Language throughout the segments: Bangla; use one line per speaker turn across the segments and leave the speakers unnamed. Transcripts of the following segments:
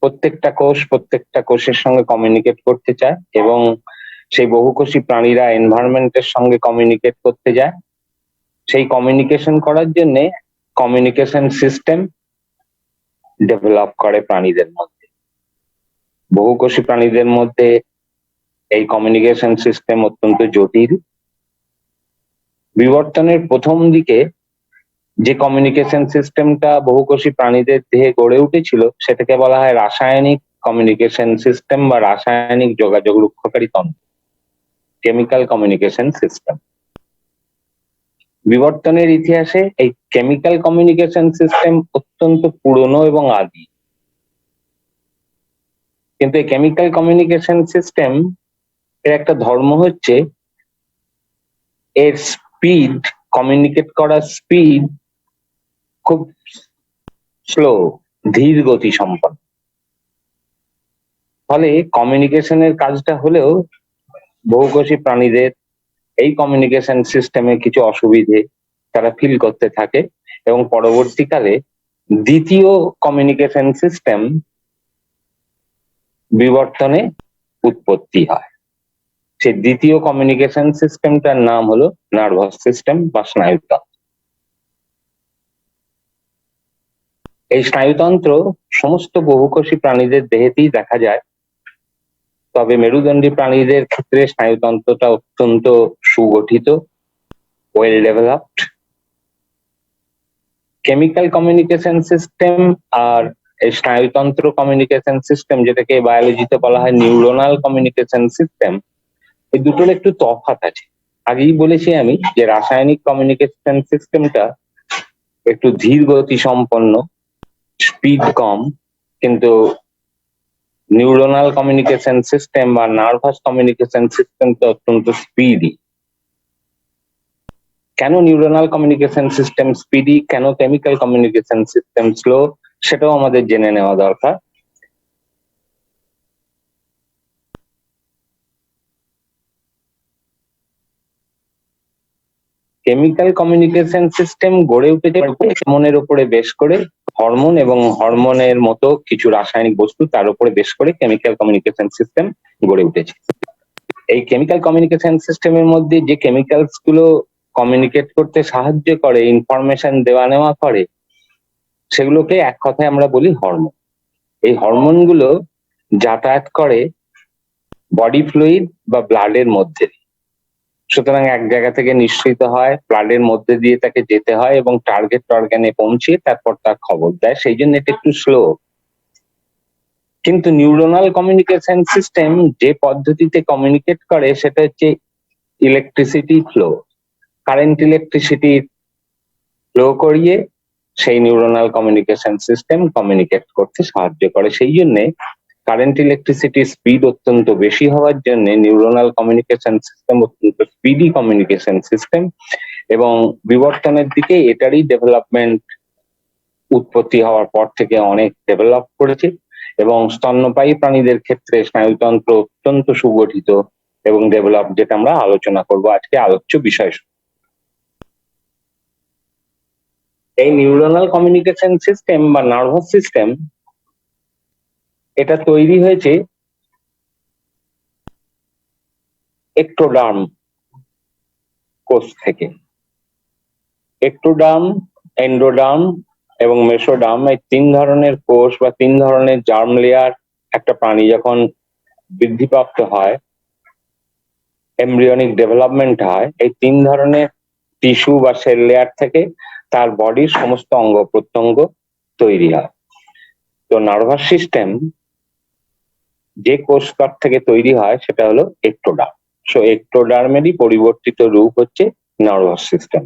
প্রত্যেকটা কোষের সঙ্গে কমিউনিকেট করতে চায় এবং সেই বহুকোষী প্রাণীরা এনভায়রনমেন্টের সঙ্গে কমিউনিকেট করতে যায়। সেই কমিউনিকেশন করার জন্য কমিউনিকেশন সিস্টেম ডেভেলপ করে প্রাণীদের মধ্যে। বহুকোষী প্রাণীদের মধ্যে এই কমিউনিকেশন সিস্টেম অত্যন্ত জটিল। বিবর্তনের প্রথম দিকে যে কমিউনিকেশন সিস্টেমটা বহুকোষী প্রাণীদের দেহে গড়ে উঠেছিল সেটাকে বলা হয় রাসায়নিক কমিউনিকেশন সিস্টেম বা রাসায়নিক যোগাযোগ রক্ষাকারী তন্ত্র, কেমিক্যাল কমিউনিকেশন সিস্টেম। বিবর্তনের ইতিহাসে এই কেমিক্যাল কমিউনিকেশন সিস্টেম অত্যন্ত পুরনো এবং আদি। কিন্তু এই কেমিক্যাল কমিউনিকেশন সিস্টেম এর একটা ধর্ম হচ্ছে এর স্পিড, কমিউনিকেট করার স্পিড খুব স্লো, ধীর গতি সম্পন্ন। ফলে কমিউনিকেশনের কাজটা হলেও বহুকোষী প্রাণীদের এই কমিউনিকেশন সিস্টেমে কিছু অসুবিধে তারা ফিল করতে থাকে এবং পরবর্তীকালে দ্বিতীয় কমিউনিকেশন সিস্টেম বিবর্তনে উৎপত্তি হয়। সেই দ্বিতীয় কমিউনিকেশন সিস্টেমটার নাম হলো নার্ভাস সিস্টেম বা স্নায়ুতন্ত্র। এই স্নায়ুতন্ত্র সমস্ত বহুকোষী প্রাণীদের দেহেতেই দেখা যায়, তবে মেরুদণ্ডী প্রাণীদের ক্ষেত্রে স্নায়ুতন্ত্রটা অত্যন্ত সুগঠিত, well developed. Chemical communication system আর এই স্নায়ুতন্ত্র কমিউনিকেশন সিস্টেম, যেটাকে বায়োলজিতে বলা হয় নিউরোনাল কমিউনিকেশন সিস্টেম, এই দুটোর একটু তফাৎ আছে। আগেই বলেছি আমি যে রাসায়নিক কমিউনিকেশন সিস্টেমটা একটু ধীর গতি সম্পন্ন, স্পিড কম, কিন্তু নিউরোনাল কমিউনিকেশন সিস্টেম বা নার্ভাস কমিউনিকেশন সিস্টেমটা অত্যন্ত স্পিডি। কেন নিউরোনাল কমিউনিকেশন সিস্টেম স্পিডি, কেন কেমিক্যাল কমিউনিকেশন সিস্টেম স্লো, সেটাও আমাদের জেনে নেওয়া দরকার। কেমিক্যাল কমিউনিকেশন সিস্টেম গড়ে উঠেছে হরমোনের উপরে বেশ করে, হরমোন এবং হরমোনের মতো কিছু রাসায়নিক বস্তু তার উপরে বেশ করে কেমিক্যাল কমিউনিকেশন সিস্টেম গড়ে উঠেছে। এই কেমিক্যাল কমিউনিকেশন সিস্টেমের মধ্যে যে কেমিক্যালস গুলো কমিউনিকেট করতে সাহায্য করে, ইনফরমেশন দেওয়া নেওয়া করে, সেগুলোকে এক কথায় আমরা বলি হরমোন। এই হরমোন গুলো যাতায়াত করে বডি ফ্লুইড বা ব্লাডের মধ্যে। সুতরাং এক জায়গা থেকে নিঃসৃত হয়, ব্লাডের মধ্যে দিয়ে তাকে যেতে হয় এবং টার্গেট অর্গানে পৌঁছে তারপর তার খবর দেয়, সেই জন্য এটা একটু স্লো। কিন্তু নিউরোনাল কমিউনিকেশন সিস্টেম যে পদ্ধতিতে কমিউনিকেট করে সেটা হচ্ছে electricity flow. Current electricity flow করিয়ে সেই নিউরোনাল কমিউনিকেশন সিস্টেম কমিউনিকেট করতে সাহায্য করে। সেই জন্যে কারেন্ট ইলেকট্রিসিটির স্পিড অত্যন্ত বেশি হওয়ার জন্য নিউরোনাল কমিউনিকেশন সিস্টেম অত্যন্ত স্পিডি কমিউনিকেশন সিস্টেম, এবং বিবর্তনের দিকে এটারই ডেভেলপমেন্ট উৎপত্তি হওয়ার পর থেকে অনেক ডেভেলপ করেছে। এবং স্তন্যপায়ী প্রাণীদের ক্ষেত্রে স্নায়ুতন্ত্র অত্যন্ত সুগঠিত এবং ডেভেলপ, যেটা আমরা আলোচনা করব আজকে আলোচ্য বিষয়। এই নিউরোনাল কমিউনিকেশন সিস্টেম বা নার্ভাস সিস্টেম এটা তৈরি হয়েছে এক্টোডার্ম কোষ থেকে। এক্টোডার্ম, এন্ডোডার্ম এবং মেসোডার্ম, এই তিন ধরনের কোষ বা তিন ধরনের জার্ম লেয়ার একটা প্রাণী যখন বৃদ্ধিপ্রাপ্ত হয়, এমব্রিয়নিক ডেভেলপমেন্ট হয়, এই তিন ধরনের টিস্যু বা সেল লেয়ার থেকে তার বডির সমস্ত অঙ্গ প্রত্যঙ্গ তৈরি হয়। তো নার্ভাস সিস্টেম যে কোষ স্তর থেকে তৈরি হয় সেটা হলো এক্টোডার্ম। সো এক্টোডার্মেরই পরিবর্তিত রূপ হচ্ছে নার্ভাস সিস্টেম।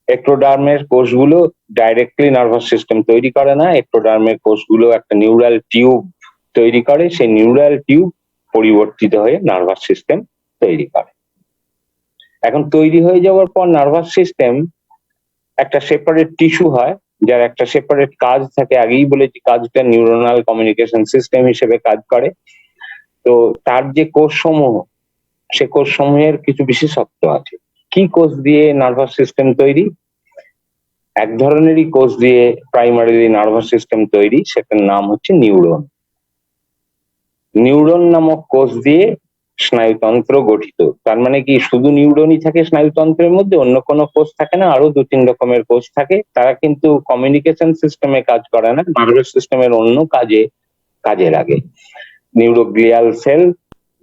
এক্টোডার্মের কোষগুলো ডাইরেক্টলি নার্ভাস সিস্টেম তৈরি করে না, এক্টোডার্মের কোষগুলো একটা নিউরাল টিউব তৈরি করে, সেই নিউরাল টিউব পরিবর্তিত হয়ে নার্ভাস সিস্টেম তৈরি করে। এখন তৈরি হয়ে যাওয়ার পর নার্ভাস সিস্টেম একটা সেপারেট টিস্যু হয়, যার একটা সেপারেট কাজ থাকে। আগেই বলেছি কাজটা নিউরোনাল কমিউনিকেশন সিস্টেম হিসেবে কাজ করে। তো তার যে কোষ সমূহ, সে কোষ সমূহের কিছু বিশেষত্ব আছে। কি কোষ দিয়ে নার্ভাস সিস্টেম তৈরি? এক ধরনেরই কোষ দিয়ে প্রাইমারিলি নার্ভাস সিস্টেম তৈরি, সেটার নাম হচ্ছে নিউরন। নিউরন নামক কোষ দিয়ে স্নায়ুতন্ত্র গঠিত। তার মানে কি শুধু নিউরনই থাকে স্নায়ুতন্ত্রের মধ্যে, অন্য কোনো কোষ থাকে না? আরো 2-3 রকমের কোষ থাকে, তারা কিন্তু কমিউনিকেশন সিস্টেমে কাজ করে না, নার্ভাস সিস্টেমের অন্য কাজে লাগে। নিউরোগ্লিয়াল সেল,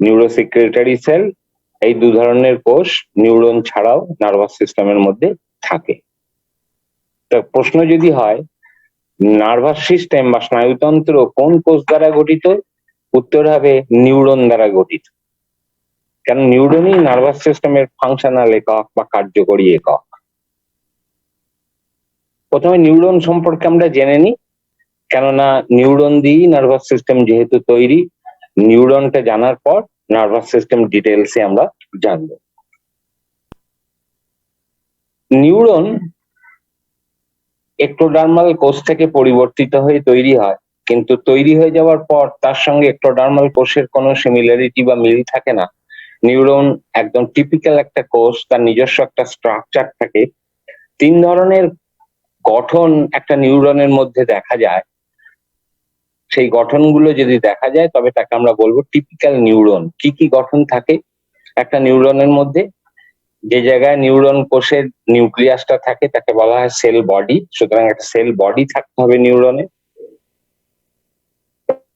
নিউরোসিক্রেটারি সেল, এই 2 ধরনের কোষ নিউরন ছাড়াও নার্ভাস সিস্টেমের মধ্যে থাকে। তা প্রশ্ন যদি হয় নার্ভাস সিস্টেম বা স্নায়ুতন্ত্র কোন কোষ দ্বারা গঠিত, উত্তর হবে নিউরন দ্বারা গঠিত। কারণ নিউরনই নার্ভাস সিস্টেমের ফাংশনাল একক বা কার্যকরী একক। প্রথমে নিউরন সম্পর্কে আমরা জেনে নিই, কেননা নিউরন দিয়েই নার্ভাস সিস্টেম যেহেতু তৈরি, নিউরনটা জানার পর নার্ভাস সিস্টেম ডিটেলসে আমরা জানব। নিউরন এক্টোডার্মাল কোষ থেকে পরিবর্তিত হয়ে তৈরি হয়, কিন্তু তৈরি হয়ে যাওয়ার পর তার সঙ্গে এক্টোডার্মাল কোষের কোনো সিমিলারিটি বা মিল থাকে না। নিউরন একদম টিপিক্যাল একটা কোষ, তার নিজস্ব একটা স্ট্রাকচার থাকে। 3 ধরনের গঠন একটা নিউরনের মধ্যে দেখা যায়। সেই গঠনগুলো যদি দেখা যায় তবে তাকে আমরা বলবো টিপিক্যাল নিউরন। কি কি গঠন থাকে একটা নিউরনের মধ্যে? যে জায়গায় নিউরন কোষের নিউক্লিয়াসটা থাকে তাকে বলা হয় সেল বডি, সুতরাং একটা সেল বডি থাকতে হবে নিউরনে,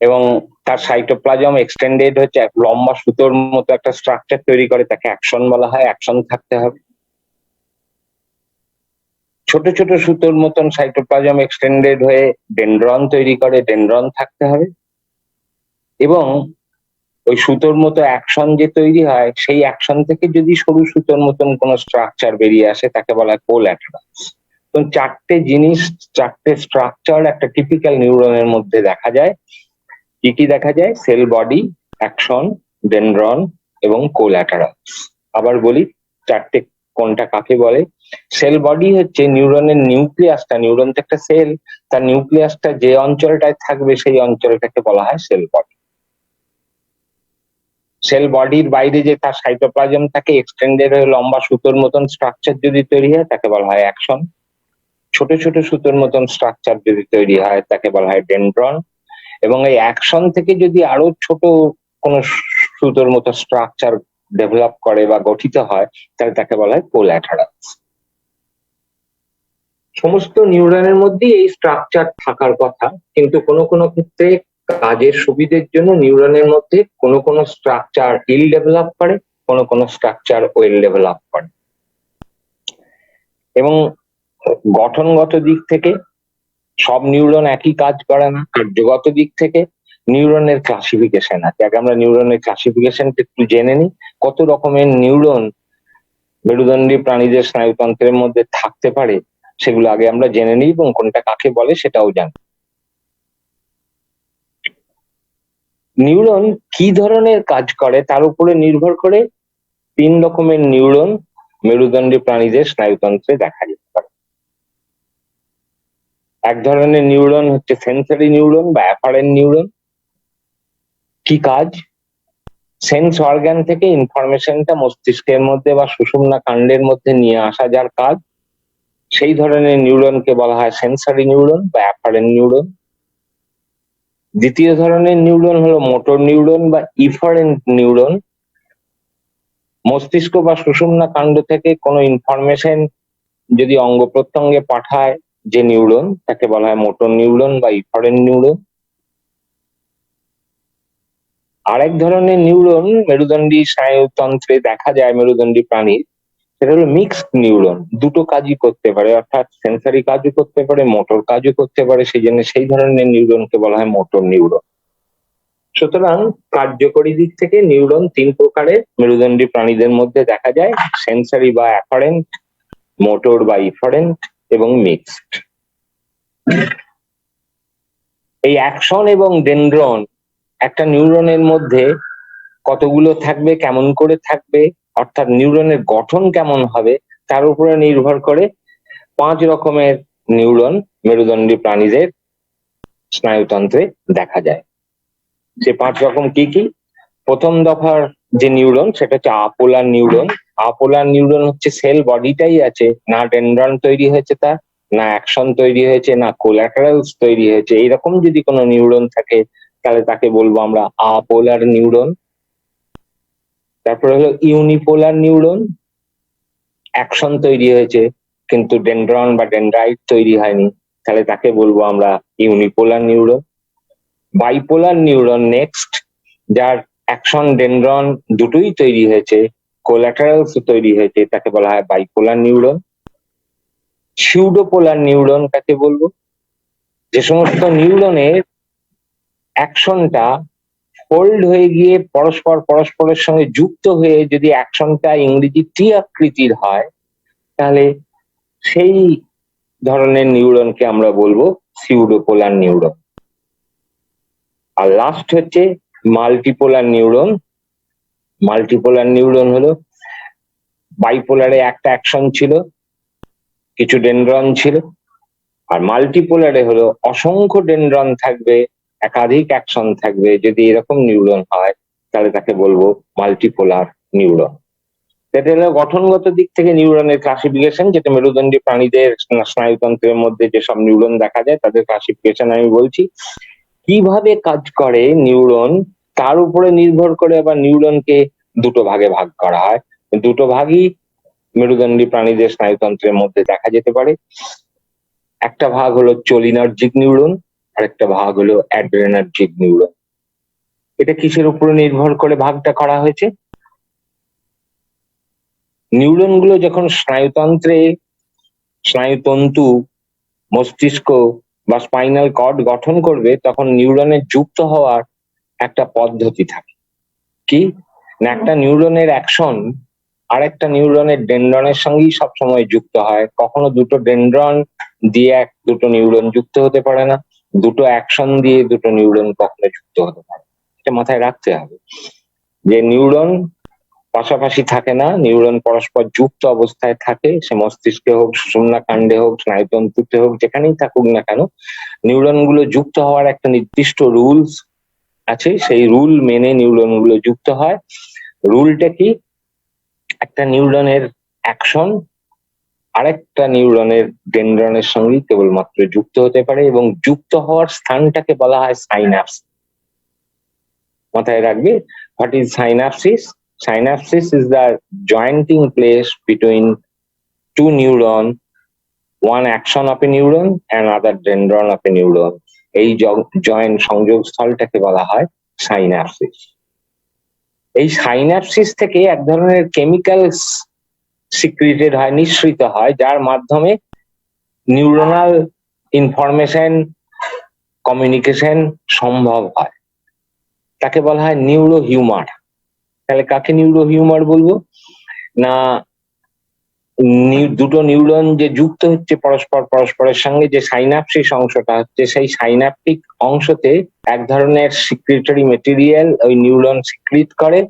এবং তার সাইটোপ্লাজম এক্সটেন্ডেড হচ্ছে এক লম্বা সুতোর মতো একটা স্ট্রাকচার তৈরি করে, তাকে অ্যাকশন বলা হয়, অ্যাকশন থাকতে হবে। ছোট ছোট সুতোর মতন সাইটোপ্লাজম এক্সটেন্ডেড হয়ে ডেনড্রন তৈরি করে, ডেনড্রন থাকতে হবে। এবং ওই সুতোর মতো অ্যাকশন যে তৈরি হয়, সেই অ্যাকশন থেকে যদি সরু সুতোর মতন কোনো স্ট্রাকচার বেরিয়ে আসে তাকে বলা হয় কোল্যাটারালস। তো 4টে জিনিস, 4টে স্ট্রাকচার একটা টিপিক্যাল নিউরনের মধ্যে দেখা যায়। কি কি দেখা যায়? সেল বডি, অ্যাকশন, ডেনড্রন এবং কোল্যাটারালস। আবার বলি 4টে কোনটা কাকে বলে। সেল বডি হচ্ছে নিউরনের নিউক্লিয়াসটা, নিউরন তো একটা সেল, তার নিউক্লিয়াসটা যে অঞ্চলটায় থাকবে সেই অঞ্চলটাকে বলা হয় সেল বডি। সেল বডির বাইরে যে তার সাইটোপ্লাজম থাকে এক্সটেন্ডেড হয়ে লম্বা সুতোর মতন স্ট্রাকচার যদি তৈরি হয় তাকে বলা হয় অ্যাকশন। ছোট ছোট সুতোর মতন স্ট্রাকচার যদি তৈরি হয় তাকে বলা হয় ডেনড্রন। এবং এই অ্যাকশন থেকে যদি আরো ছোট কোনো সুতোর মতো স্ট্রাকচার ডেভেলপ করে বা গঠিত হয় তাহলে তাকে বলা হয় কোল্যাটারালস। সমস্ত নিউরনের মধ্যে এই স্ট্রাকচার থাকার কথা, কিন্তু কোনো কোনো ক্ষেত্রে কাজের সুবিধের জন্য নিউরনের মধ্যে কোনো কোনো স্ট্রাকচার ইল ডেভেলপ করে, কোনো কোনো স্ট্রাকচার ওয়েল ডেভেলপ করে। এবং গঠনগত দিক থেকে সব নিউরন একই কাজ করে না। কার্যগত দিক থেকে নিউরনের ক্লাসিফিকেশন আছে। আগে আমরা নিউরনের ক্লাসিফিকেশনটা একটু জেনে নিই। কত রকমের নিউরন মেরুদণ্ডী প্রাণীদের স্নায়ুতন্ত্রের মধ্যে থাকতে পারে সেগুলো আগে আমরা জেনে নিই, এবং কোনটা কাকে বলে সেটাও জানি। নিউরন কি ধরনের কাজ করে তার উপরে নির্ভর করে 3 রকমের নিউরন মেরুদণ্ডী প্রাণীদের স্নায়ুতন্ত্রে দেখা যেতে পারে। এক ধরনের নিউরন হচ্ছে সেন্সরি নিউরন বা অ্যাফারেন্ট নিউরন। কি কাজ? সেন্স অর্গান থেকে ইনফরমেশনটা মস্তিষ্কের মধ্যে বা সুষুম্না কাণ্ডের মধ্যে নিয়ে আসা যার কাজ, সেই ধরনের নিউরনকে বলা হয় সেন্সরি নিউরন বা অ্যাফারেন্ট নিউরন। দ্বিতীয় ধরনের নিউরন হলো মোটর নিউরন বা ইফারেন্ট নিউরন। মস্তিষ্ক বা সুষুম্না কাণ্ড থেকে কোনো ইনফরমেশন যদি অঙ্গ প্রত্যঙ্গে পাঠায় যে নিউরন তাকে বলা হয় মোটর নিউরন বা ইফারেন্ট নিউরন। আরেক ধরনের নিউরন মেরুদণ্ডী স্নায়ুতন্ত্রে দেখা যায় মেরুদণ্ডী প্রাণীর, সেটা হলো মিক্সড নিউরন। দুটো কাজই করতে পারে, অর্থাৎ সেন্সারি কাজও করতে পারে, মোটর কাজও করতে পারে, সেই জন্য সেই ধরনের নিউরনকে বলা হয় মোটর নিউরন। সুতরাং কার্যকরী দিক থেকে নিউরন 3 প্রকারের মেরুদণ্ডী প্রাণীদের মধ্যে দেখা যায়: সেন্সারি বা অ্যাফারেন্ট, মোটর বা ইফারেন্ট এবং মিক্সড। এই অ্যাকশন এবং ডেনড্রন একটা নিউরনের মধ্যে কতগুলো থাকবে, কেমন করে থাকবে, অর্থাৎ নিউরনের গঠন কেমন হবে তার উপরে নির্ভর করে 5 রকমের নিউরন মেরুদণ্ডী প্রাণীদের স্নায়ুতন্ত্রে দেখা যায়। সে 5 রকম কি কি? প্রথম দফার যে নিউরন সেটা হচ্ছে আপোলার নিউরন। আপোলার নিউরন হচ্ছে সেল বডিটাই আছে, না ডেনড্রন তৈরি হয়েছে তার, না অ্যাকশন তৈরি হয়েছে, না কোলাটারালস তৈরি হয়েছে, এইরকম যদি কোনো নিউরন থাকে তাহলে তাকে বলবো আমরা আপোলার নিউরন। তারপরে হলো ইউনিপোলার নিউরন, অ্যাকশন তৈরি হয়েছে কিন্তু ডেনড্রন বা ডেনড্রাইট তৈরি হয়নি, তাহলে তাকে বলবো আমরা unipolar neuron. Bipolar neuron next, যার অ্যাকশন ডেনড্রন দুটোই তৈরি হয়েছে, কোলাটারালস তৈরি হয়েছে, তাকে বলা হয় বাইপোলার নিউরন। সিউডোপোলার নিউরন কাকে বলবো? যে সমস্ত নিউরনের অ্যাকশনটা ফোল্ড হয়ে গিয়ে পরস্পরের সঙ্গে যুক্ত হয়ে যদি অ্যাকশনটা ইংরেজি টি আকৃতির হয়, তাহলে সেই ধরনের নিউরনকে আমরা বলবো সিউডোপোলার নিউরন। আর লাস্ট হচ্ছে মাল্টিপোলার নিউরন। মাল্টিপোলার নিউরন হলো বাইপোলারে একটা অ্যাকশন ছিল, কিছু ডেনড্রন ছিল, আর মাল্টিপোলারে হলো অসংখ্য ডেনড্রন থাকবে, একাধিক অ্যাকশন থাকবে। যদি এরকম নিউরন হয় তাহলে তাকে বলবো মাল্টিপোলার নিউরন। এটা হলো গঠনগত দিক থেকে নিউরনের ক্লাসিফিকেশন, যেটা মেরুদণ্ডী প্রাণীদের স্নায়ুতন্ত্রের মধ্যে যেসব নিউরন দেখা যায় তাদের ক্লাসিফিকেশন আমি বলছি। কিভাবে কাজ করে নিউরন তার উপরে নির্ভর করে আবার নিউরনকে দুটো ভাগে ভাগ করা হয়। দুটো ভাগই মেরুদণ্ডী প্রাণীদের স্নায়ুতন্ত্রের মধ্যে দেখা যেতে পারে। একটা ভাগ হলো চোলিনার্জিক নিউরন, আর একটা ভাগ হলো অ্যাড্রেনার্জিক নিউরন। এটা কিসের উপরে নির্ভর করে ভাগটা করা হয়েছে? নিউরন গুলো যখন স্নায়ুতন্ত্রে স্নায়ুতন্তু, মস্তিষ্ক বা স্পাইনাল কর্ড গঠন করবে, তখন নিউরনের যুক্ত হওয়ার একটা পদ্ধতি থাকে। কি না, একটা নিউরনের অ্যাকশন আর একটা নিউরনের ডেনড্রনের সঙ্গেই সবসময় যুক্ত হয়। কখনো দুটো ডেনড্রন দিয়ে দুটো নিউরন যুক্ত হতে পারে না, দুটো অ্যাকশন দিয়ে দুটো নিউরন কখনো যুক্ত হতে পারে। এটা মাথায় রাখতে হবে যে নিউরন পাশাপাশি থাকে না, নিউরন পরস্পর যুক্ত অবস্থায় থাকে। সে মস্তিষ্কে হোক, সুষুম্নাকাণ্ডে হোক, স্নায়ুতন্তুতে হোক, যেখানেই থাকুক না কেন, নিউরন গুলো যুক্ত হওয়ার একটা নির্দিষ্ট রুলস আছে। সেই রুল মেনে নিউরন গুলো যুক্ত হয়। রুলটা কি? একটা নিউরনের অ্যাকশন আরেকটা নিউরনের ডেনড্রনের সঙ্গে কেবলমাত্র যুক্ত হতে পারে, এবং যুক্ত হওয়ার স্থানটাকে বলা হয় সাইন্যাপস। মাথায় রাখবে, what is synapsis? Synapses is the jointing place between two neurons, one action of a neuron and other dendron of a neuron. এই জয়েন্ট সংযোগ স্থলটাকে বলা হয় সাইন্যাপসিস। এই সাইন্যাপসিস থেকে এক ধরনের কেমিক্যাল সিক্রিটেড হয়, নিঃসৃত হয়, যার মাধ্যমে নিউরোনাল ইনফরমেশন কমিউনিকেশন সম্ভব হয়। তাকে বলা হয় নিউরো হিউমার। তাহলে কাকে নিউরো হিউমার বলবো? না, দুটো নিউরন যে যুক্ত হচ্ছে পরস্পরের সঙ্গে, যে সাইন্যাপসিস অংশটা হচ্ছে, সেই সাইন্যাপটিক অংশতে এক ধরনের সিক্রিটরি মেটেরিয়াল ওই নিউরন সিক্রিট করে,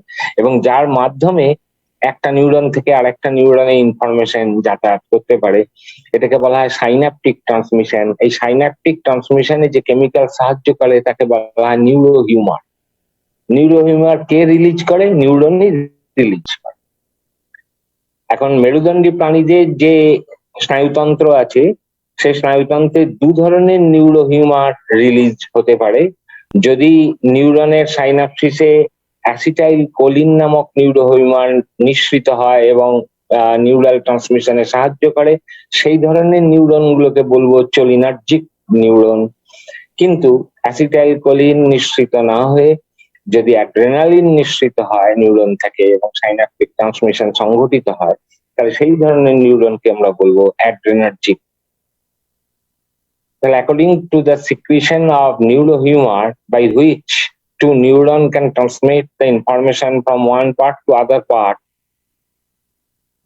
এবং যার মাধ্যমে একটা নিউরন থেকে আরেকটা নিউরনে ইনফরমেশন যাতায়াত করতে পারে। এটাকে বলা হয় সাইন্যাপটিক ট্রান্সমিশন। এই সাইন্যাপটিক ট্রান্সমিশনে যে কেমিক্যাল সাহায্য করে তাকে বলা হয় নিউরো হিউমার। নিউরো হিউমার কে রিলিজ করে? নিউরনই রিলিজ করে। এখন মেরুদণ্ডী প্রাণীদের যে স্নায়ুতন্ত্র আছে, সেই স্নায়ুতন্ত্রে দু ধরনের নিউরো হিউমার রিলিজ হতে পারে। যদি নিউরনের সাইন্যাপসিসে অ্যাসিটাইল কোলিন নামক নিউরো হিউমার নিঃসৃত হয় এবং নিউরাল ট্রান্সমিশনে সাহায্য করে, সেই ধরনের নিউরন গুলোকে বলবো চোলিনার্জিক নিউরন। কিন্তু অ্যাসিটাইল কোলিন নিঃসৃত না হয়ে যদি অ্যাড্রেনালিন নিঃসৃত হয় নিউরন থেকে এবং সাইন্যাপটিক ট্রান্সমিশন সংঘটিত হয়, তাহলে সেই ধরনের নিউরনকে আমরা বলবো অ্যাড্রেনার্জিক। তাহলে according to the secretion of neurohumour by which two neuron can transmit the information from one part to other part,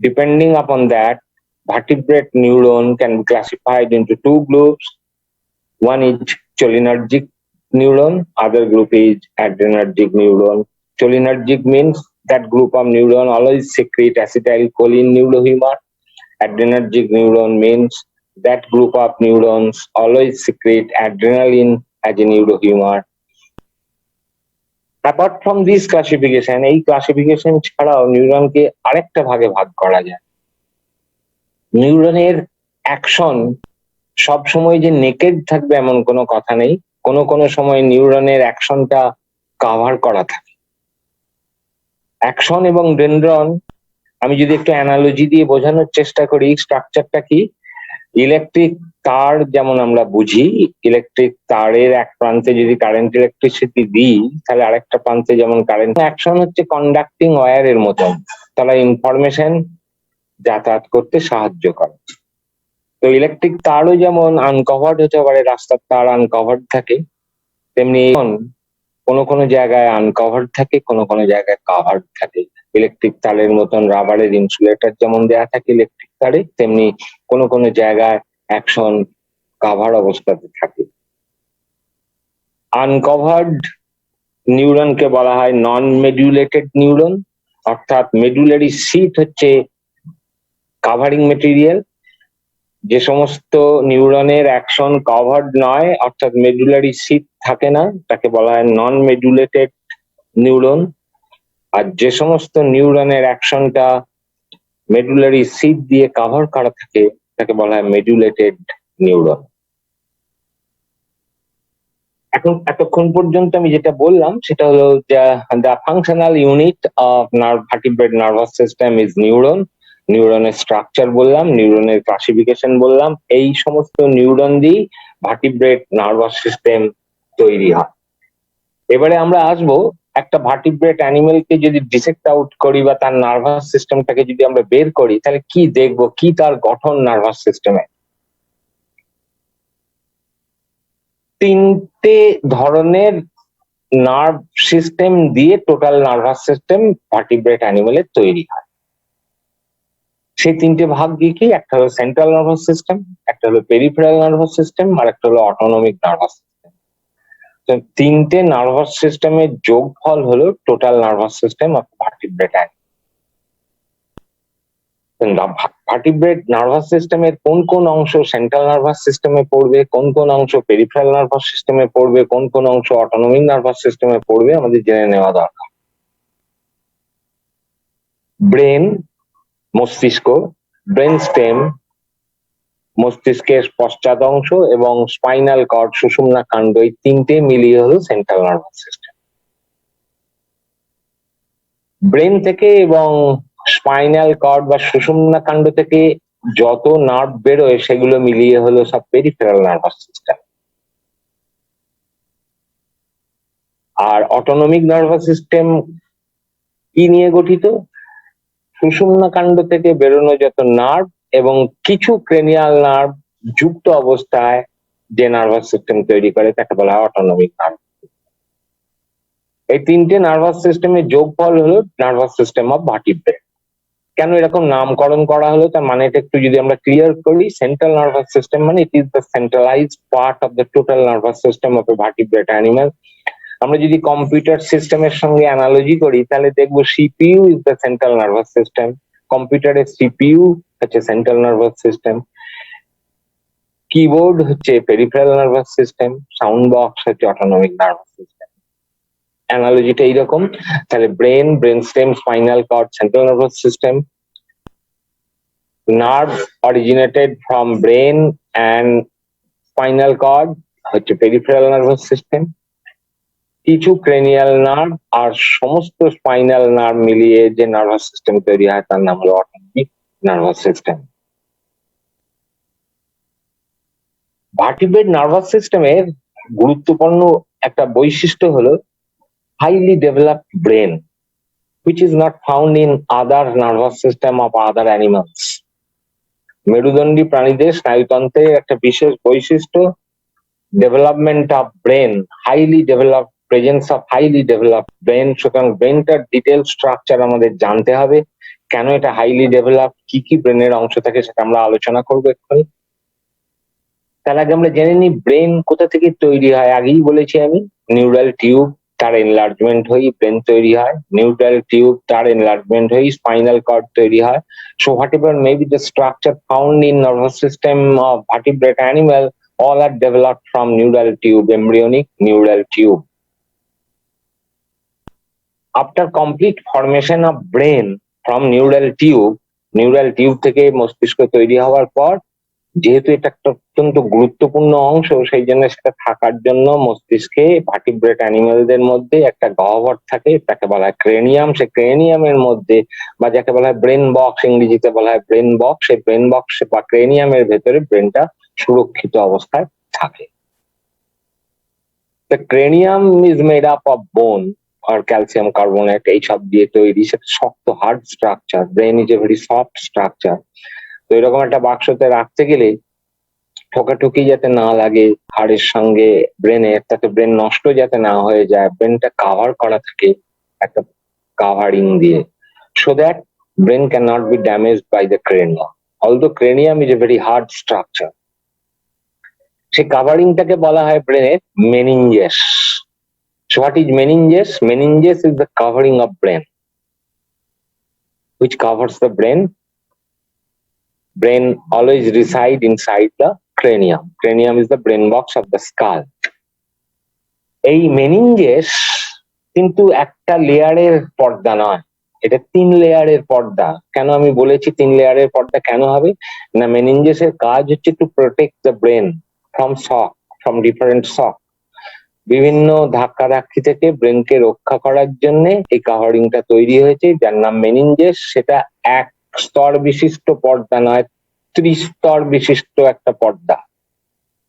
depending upon that, vertebrate neuron can be classified into two groups. One is cholinergic neuron, other group is adrenergic neuron. Cholinergic means that group of neuron always secrete acetylcholine neurohumor. Adrenergic neuron means that group of neurons always secrete adrenaline as a neurohumor. Apart from this classification, এই ক্লাসিফিকেশন ছাড়াও নিউরনকে আরেকটা ভাগে ভাগ করা যায়। নিউরনের অ্যাকশন সব সময় যে নেকেড থাকবে এমন কোনো কথা নেই, কোনো সময় নিউরনের অ্যাকশনটা কাভার করা থাকে। অ্যাকশন এবং ডেনড্রন, আমি যদি একটু অ্যানালজি দিয়ে বোঝানোর চেষ্টা করি, স্ট্রাকচারটা কি, ইলেকট্রিক তার যেমন আমরা বুঝি, ইলেকট্রিক তারের এক প্রান্তে যদি কারেন্ট ইলেকট্রিসিটি দিই, তাহলে আরেকটা প্রান্তে যেমন কারেন্ট। অ্যাকশন হচ্ছে কন্ডাক্টিং ওয়্যারের মতন, তারা ইনফরমেশন যাতায়াত করতে সাহায্য করে। তো ইলেকট্রিক তারও যেমন আনকভার্ড হতে পারে, রাস্তার তার আনকভার্ড থাকে, তেমনি কোনো জায়গায় আনকভার্ড থাকে, কোনো জায়গায় কাভার্ড থাকে। ইলেকট্রিক তারের মতন রাবারের ইনসুলেটর যেমন দেয়া থাকে ইলেকট্রিক তারে, তেমনি কোনো জায়গায় অ্যাকশন কাভার অবস্থাতে থাকে। আনকভার্ড নিউরনকে বলা হয় নন মেডুলেটেড নিউরন, অর্থাৎ মেডুলারি সিট হচ্ছে কাভারিং মেটেরিয়াল। যে সমস্ত নিউরনের অ্যাকশন কভার্ড নয়, অর্থাৎ মেডুলারি সিট থাকে না, তাকে বলা হয় নন মেডুলেটেড নিউরন। আর যে সমস্ত নিউরনের অ্যাকশনটা মেডুলারি সিট দিয়ে কভার করা থাকে, তাকে বলা হয় মেডুলেটেড নিউরন। এখন এতক্ষণ পর্যন্ত আমি যেটা বললাম সেটা হলো the functional unit of vertebrate nervous system is neuron. নিউরনের স্ট্রাকচার বললাম, নিউরনের ক্লাসিফিকেশন বললাম, এই সমস্ত নিউরন দিয়ে ভার্টিব্রেট নার্ভাস সিস্টেম তৈরি হয়। এবারে আমরা আসবো, একটা ভার্টিব্রেট অ্যানিমেলকে যদি ডিসেক্ট আউট করি বা তার নার্ভাস সিস্টেমটাকে যদি আমরা বের করি, তাহলে কি দেখবো, কি তার গঠন নার্ভাস সিস্টেমে। তিনটে ধরনের নার্ভ সিস্টেম দিয়ে টোটাল নার্ভাস সিস্টেম ভার্টিব্রেট অ্যানিমেলের তৈরি হয়। সেই তিনটে ভাগ দিয়ে কি, একটা হলো সেন্ট্রাল নার্ভাস সিস্টেম, একটা হলো পেরিফেরাল নার্ভাস সিস্টেম, আর একটা হলো অটোনমিক নার্ভাস সিস্টেম। তিনটে নার্ভাস সিস্টেমের যোগফল হলো total nervous system of vertebrate animal. Vertebrate nervous সিস্টেমের কোন অংশ সেন্ট্রাল নার্ভাস সিস্টেমে পড়বে, কোন অংশ পেরিফেরাল নার্ভাস সিস্টেমে পড়বে, কোন অংশ অটোনমিক নার্ভাস সিস্টেমে পড়বে, আমাদের জেনে নেওয়া দরকার। ব্রেন, মস্তিষ্ক, ব্রেন স্টেম মস্তিষ্কের পশ্চাৎ অংশ, এবং স্পাইনাল কর্ড সুষুম্না কাণ্ড, এই তিনটে মিলিয়ে হলো সেন্ট্রাল নার্ভাস সিস্টেম। ব্রেন থেকে এবং স্পাইনাল কর্ড বা সুষুম্না কাণ্ড থেকে যত নার্ভ বেরোয় সেগুলো মিলিয়ে হলো সব পেরিফেরাল নার্ভাস সিস্টেম। আর অটোনমিক নার্ভাস সিস্টেম কি নিয়ে গঠিত, সুষুম্না কাণ্ড থেকে বেরোনো যত নার্ভ এবং কিছু ক্রেনিয়াল নার্ভ যুক্ত অবস্থায় যে নার্ভাস সিস্টেম তৈরি করে তাকে বলা হয় অটোনমিক নার্ভ। এই তিনটে নার্ভাস সিস্টেমের যোগফল হলো নার্ভাস সিস্টেম অফ ভার্টিব্রেট। কেন এরকম নামকরণ করা হলো তার মানেটা একটু যদি আমরা ক্লিয়ার করি, সেন্ট্রাল নার্ভাস সিস্টেম মানে it is the centralised part of the total nervous system of a vertebrate animal. আমরা যদি কম্পিউটার সিস্টেমের সঙ্গে অ্যানালজি করি তাহলে দেখবো CPU is the central nervous system. কম্পিউটারের সিপিইউ হচ্ছে সেন্ট্রাল নার্ভাস সিস্টেম, কিবোর্ড হচ্ছে peripheral nervous system, sound box হচ্ছে অটোনমিক নার্ভাস সিস্টেম। অ্যানালজিটা এইরকম। তাহলে brain, brain stem, spinal cord, central nervous system. Nerve originated from brain and spinal cord হচ্ছে পেরিফেরাল নার্ভাস সিস্টেম। কিছু ক্রেনিয়াল নার্ভ আর সমস্ত স্পাইনাল নার্ভ মিলিয়ে যে নার্ভাস সিস্টেম তৈরি হয় তার নাম হলো autonomic nervous system. Vertebrate nervous সিস্টেমের গুরুত্বপূর্ণ একটা বৈশিষ্ট্য হলো highly developed brain, which is not found in other nervous system of other animals. মেরুদণ্ডী প্রাণীদের স্নায়ুতন্ত্রের একটা বিশেষ বৈশিষ্ট্য development of brain, highly develop, presence of highly develop brain. সুতরাং ব্রেনটার ডিটেল স্ট্রাকচার আমাদের জানতে হবে, কেন এটা হাইলি ডেভেলপ, কি ব্রেনের অংশ থাকে সেটা আমরা আলোচনা করবো এক্ষুনি। তার আগে আমরা জেনে নিই ব্রেন কোথা থেকে তৈরি হয়। আগেই বলেছি আমি, নিউরাল টিউব, তার এনলার্জমেন্ট হয়ে ব্রেন তৈরি হয়, নিউরাল টিউব তার এনলার্জমেন্ট হয়ে স্পাইনাল কর্ড তৈরি হয়। So whatever may be the structure found in nervous system of vertebrate animal, all are developed from neural tube, embryonic neural tube. After complete formation of brain from neural tube থেকে মস্তিষ্ক তৈরি হওয়ার পর যেহেতু এটা একটা অত্যন্ত গুরুত্বপূর্ণ অংশ, সেই জন্য সেটা থাকার জন্য মস্তিষ্কে ভার্টিব্রেট অ্যানিমেলদের মধ্যে একটা গহ্বর থাকে, তাকে বলা হয় ক্রেনিয়াম। সে ক্রেনিয়ামের মধ্যে বা যাকে বলা হয় ব্রেন বক্স, ইংরেজিতে বলা হয় ব্রেন বক্স, সেই ব্রেন বক্স বা ক্রেনিয়ামের ভেতরে ব্রেনটা সুরক্ষিত অবস্থায় থাকে। The cranium is made up of bone or calcium carbonate, এইসব দিয়ে তৈরি। সেটা শক্ত hard structure. Brain is a very soft structure. তো এরকম একটা বাক্সতে রাখতে গেলে ঠোকাঠুকি যাতে না লাগে হাড়ের সঙ্গে ব্রেনের, তাতে ব্রেন নষ্ট যাতে না হয়ে যায়, ব্রেনটা কাভার করা থাকে একটা কাভারিং দিয়ে, so that brain cannot be damaged by the cranium. Although cranium is a very hard structure, সেই কাভারিংটাকে বলা হয় ব্রেনের meninges. So what is meninges? Meninges is the covering of brain, which covers the brain. Brain always reside inside the cranium. Cranium is the brain box of the skull. এই মেনিনজেস কিন্তু একটা লেয়ারের পর্দা নয়, এটা 3 লেয়ারের পর্দা। কেন আমি বলেছি 3 লেয়ারের পর্দা কেন হবে না, মেনিনজেসের কাজ হচ্ছে to protect the brain from shock, from different shock. বিভিন্ন ধাক্কাধাক্কি থেকে ব্রেনকে রক্ষা করার জন্য এই কাভারিংটা তৈরি হয়েছে, যার নাম মেনিনজেস। সেটা এক স্তর বিশিষ্ট পর্দা নয়, 30 স্তর বিশিষ্ট একটা পর্দা।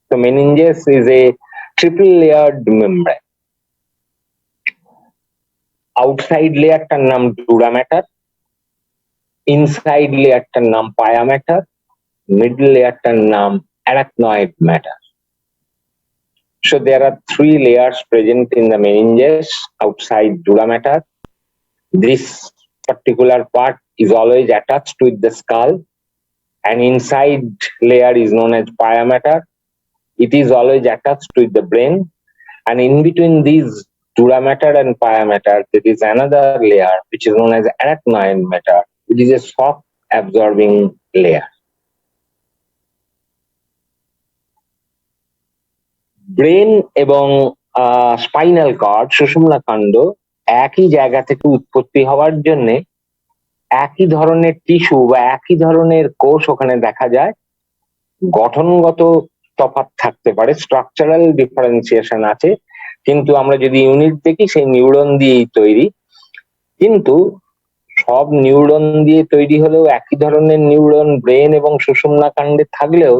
তো meninges is a triple layered membrane. Outside লেয়ারটার নাম ডুরা ম্যাটার, ইনসাইড লেয়ারটার নাম পায়া ম্যাটার, মিডল লেয়ারটার নাম arachnoid matter. So there are 3 layers present in the meninges outside dura matter. This particular part is always attached with the skull, and inside layer is known as pia matter. It is always attached with the brain, and in between these dura matter and pia matter there is another layer which is known as arachnoid matter. It is a soft absorbing layer. Brain এবং স্পাইনাল কর্ড, সুষুম্না কাণ্ড একই জায়গা থেকে উৎপত্তি হওয়ার জন্য একই ধরনের টিস্যু বা একই ধরনের কোষ ওখানে দেখা যায়। গঠনগত তফাৎ থাকতে পারে, স্ট্রাকচারাল ডিফারেন্সিয়েশন আছে, কিন্তু আমরা যদি ইউনিট দেখি সেই নিউরন দিয়েই তৈরি। কিন্তু সব নিউরন দিয়ে তৈরি হলেও একই ধরনের নিউরন ব্রেন এবং সুষুম্না কাণ্ডে থাকলেও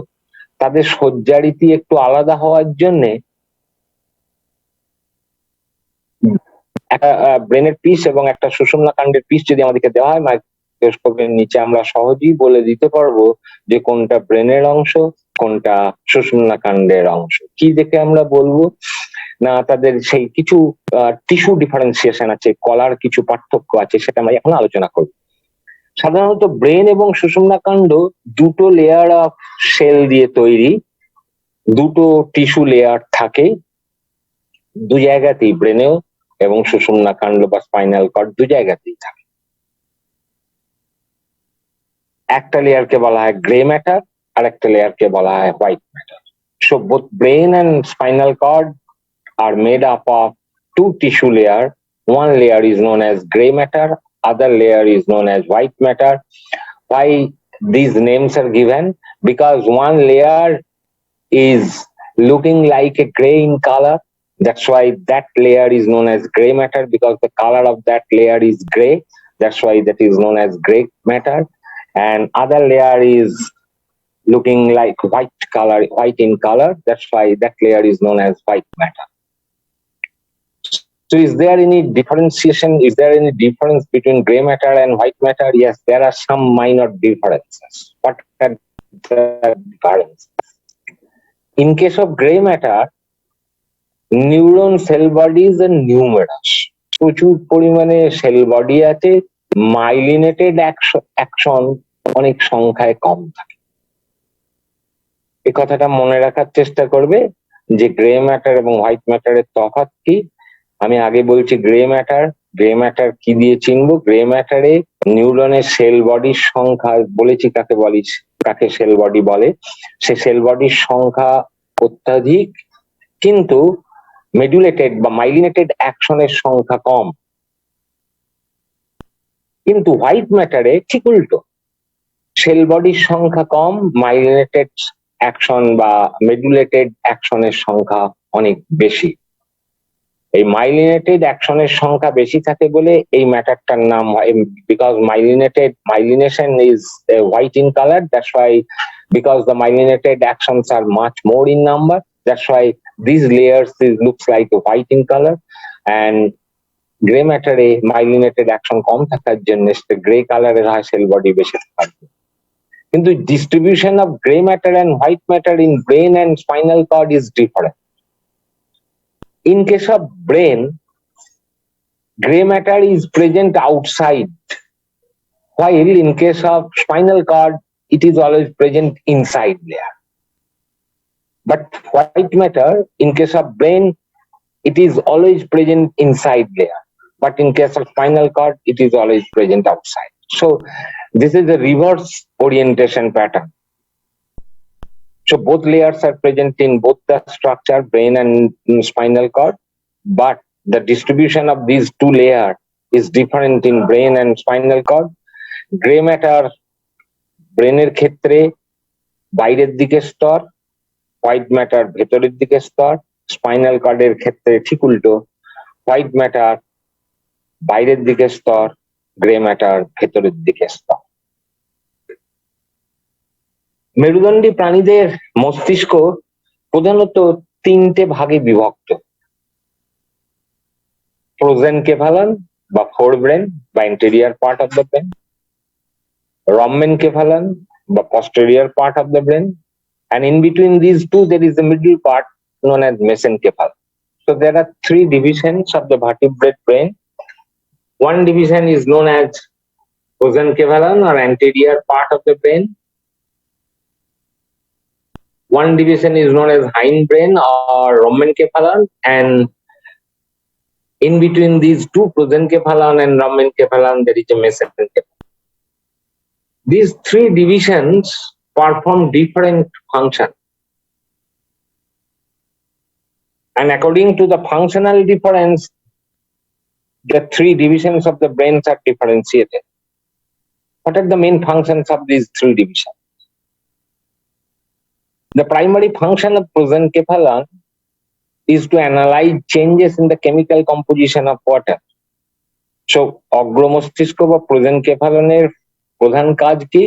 তাদের সজ্জারীতি একটু আলাদা হওয়ার জন্যে একটা ব্রেনের পিস এবং একটা সুষুম্না কাণ্ডের পিস যদি আমাদেরকে দেওয়া হয় মাইক্রোস্কোপের নিচে, আমরা সহজেই বলে দিতে পারবো যে কোনটা ব্রেনের অংশ, কোনটা সুষুম্না কাণ্ডের অংশ। কি দেখে আমরা বলবো না, তাদের সেই কিছু টিস্যু ডিফারেন্সিয়েশন আছে, কলার কিছু পার্থক্য আছে, সেটা আমরা এখন আলোচনা করব। সাধারণত ব্রেন এবং সুষুম্না কাণ্ড দুটো লেয়ার অফ সেল দিয়ে তৈরি, দুটো টিস্যু লেয়ার থাকে দু জায়গাতেই, ব্রেনেও এবং সুষুম্না কাণ্ড বা স্পাইনাল কর্ড দু জায়গাতেই থাকে। একটা লেয়ারকে বলা হয় গ্রে ম্যাটার, আর একটা লেয়ারকে বলা হয় white matter. So both brain and spinal cord are made up of 2 tissue layer. One layer is known as gray matter, other layer is known as white matter. Why these names are given? Because one layer is looking like a gray in color. That's why that layer is known as gray matter, because the color of that layer is gray. That's why that is known as gray matter. And other layer is looking like white in color. That's why that layer is known as white matter. So is there any differentiation? Is there any difference between gray matter and white matter? Yes, there are some minor differences. What are the differences? In case of gray matter, neuron cell bodies are numerous, প্রচুর পরিমাণে সেল বডি আছে, মাইলিনেটেড অ্যাকশন অনেক সংখ্যায় কম থাকে। এই কথাটা মনে রাখার চেষ্টা করবে যে গ্রে ম্যাটার এবং হোয়াইট ম্যাটারের তফাৎ কি। আমি আগে বলছি গ্রে ম্যাটার কি দিয়ে চিনবো? গ্রে ম্যাটারে নিউরনের সেল বডির সংখ্যা, বলেছি কাকে সেল বডি বলে, সে সেল বডির সংখ্যা অত্যাধিক, কিন্তু মেডুলেটেড বা মাইলিনেটেড অ্যাকশনের সংখ্যা কম। কিন্তু হোয়াইট ম্যাটারে ঠিক উল্টো, সেল বডির সংখ্যা কম, মাইলিনেটেড অ্যাকশন বা মেডুলেটেড অ্যাকশনের সংখ্যা অনেক বেশি। এই মাইলিনেটেড অ্যাকশনের সংখ্যা বেশি থাকে বলে এই ম্যাটারটার নাম হয়, because myelination is white in color, that's why, because the myelinated actions are much more in number, that's why these layers looks like white in color, and grey ম্যাটারে মাইলিনেটেড অ্যাকশন কম থাকার জন্য গ্রে কালারের হয়, সেল বডি বেশি থাকবে। কিন্তু distribution of grey matter and white matter in brain and spinal cord is different. In case of brain, gray matter is present outside, while in case of spinal cord, it is always present inside there. But white matter, in case of brain, it is always present inside there. But in case of spinal cord, it is always present outside. So this is a reverse orientation pattern. So both layers are present in both the structure, brain and spinal cord, but the distribution of these two layers is different in brain and spinal cord. Gray matter ব্রেনের ক্ষেত্রে বাইরের দিকে স্তর, হোয়াইট ম্যাটার ভেতরের দিকে স্তর। স্পাইনাল কর্ডের ক্ষেত্রে ঠিক উল্টো, হোয়াইট ম্যাটার বাইরের দিকে স্তর, গ্রে ম্যাটার ভেতরের দিকে স্তর। মেরুদণ্ডী প্রাণীদের মস্তিষ্ক প্রধানত তিনটে ভাগে বিভক্ত: প্রোজেনকেফালন বা ফোর ব্রেন বা interior part of the brain, rhombencephalon বা posterior part of the brain, and in between these two there is a middle part known as mesencephalon. So there are three divisions of the vertebrate brain. One division is known as prosencephalon or anterior part of the brain. One division is known as hindbrain or rhombencephalon, and in between these two, prosencephalon and rhombencephalon, there is a mesencephalon. These three divisions perform different functions, and according to the functional difference, the three divisions of the brains are differentiated. What are the main functions of these three divisions? The primary function of prosencephalon is to analyze changes in the chemical composition of water. So অগ্রমস্তিষ্ক বা প্রোজেনকেফালনের প্রধান কাজ কি?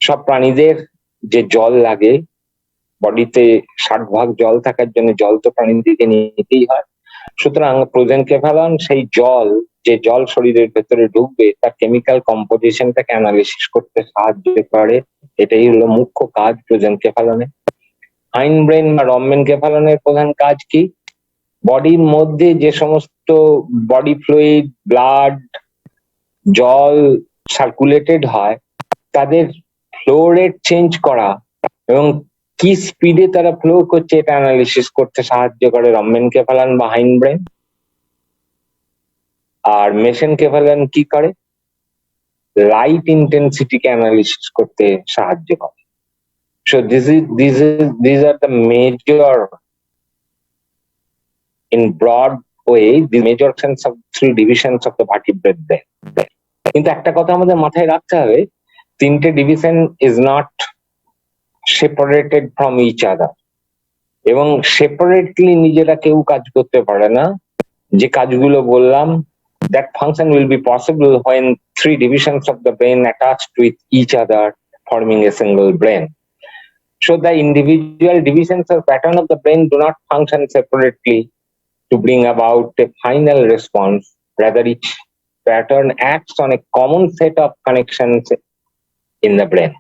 সব প্রাণীদের যে জল লাগে, বডিতে 60% জল থাকার জন্য জল তো প্রাণীদেরকে নিতেই হয়। সুতরাং প্রোজেনকেফালন সেই জল, যে জল শরীরের ভেতরে ঢুকবে, তার কেমিক্যাল কম্পোজিশনটাকে অ্যানালিসিস করতে সাহায্য করে। এটাই হলো মুখ্য কাজ প্রোজেনকেফালনের। হাইন্ডব্রেন বা রম্বেনকেফালনের প্রধান কাজ কি? বডির মধ্যে যে সমস্ত বডি ফ্লুইড, ব্লাড, জল সার্কুলেটেড হয়, তাদের ফ্লো রেট চেঞ্জ করা এবং কি স্পিডে তারা ফ্লো করছে এটা অ্যানালিসিস করতে সাহায্য করে রম্বেনকেফালন বা হাইন্ডব্রেন। আর মেসেনকেফালন কি করে? লাইট ইন্টেন্সিটিকে অ্যানালিসিস করতে সাহায্য করে। So these are the major, in broad way, the major sense of three divisions of the vertebrate brain. কিন্তু একটা কথা আমাদের মাথায় রাখতে হবে, তিনটে division is not separated from each other, এবং সেপারেটলি নিজেরা কেউ কাজ করতে পারে না। যে কাজগুলো বললাম, that function will be possible when three divisions of the brain attached with each other, forming a single brain. So the individual divisions or pattern of the brain do not function separately to bring about a final response. Rather, each pattern acts on a common set of connections in the brain.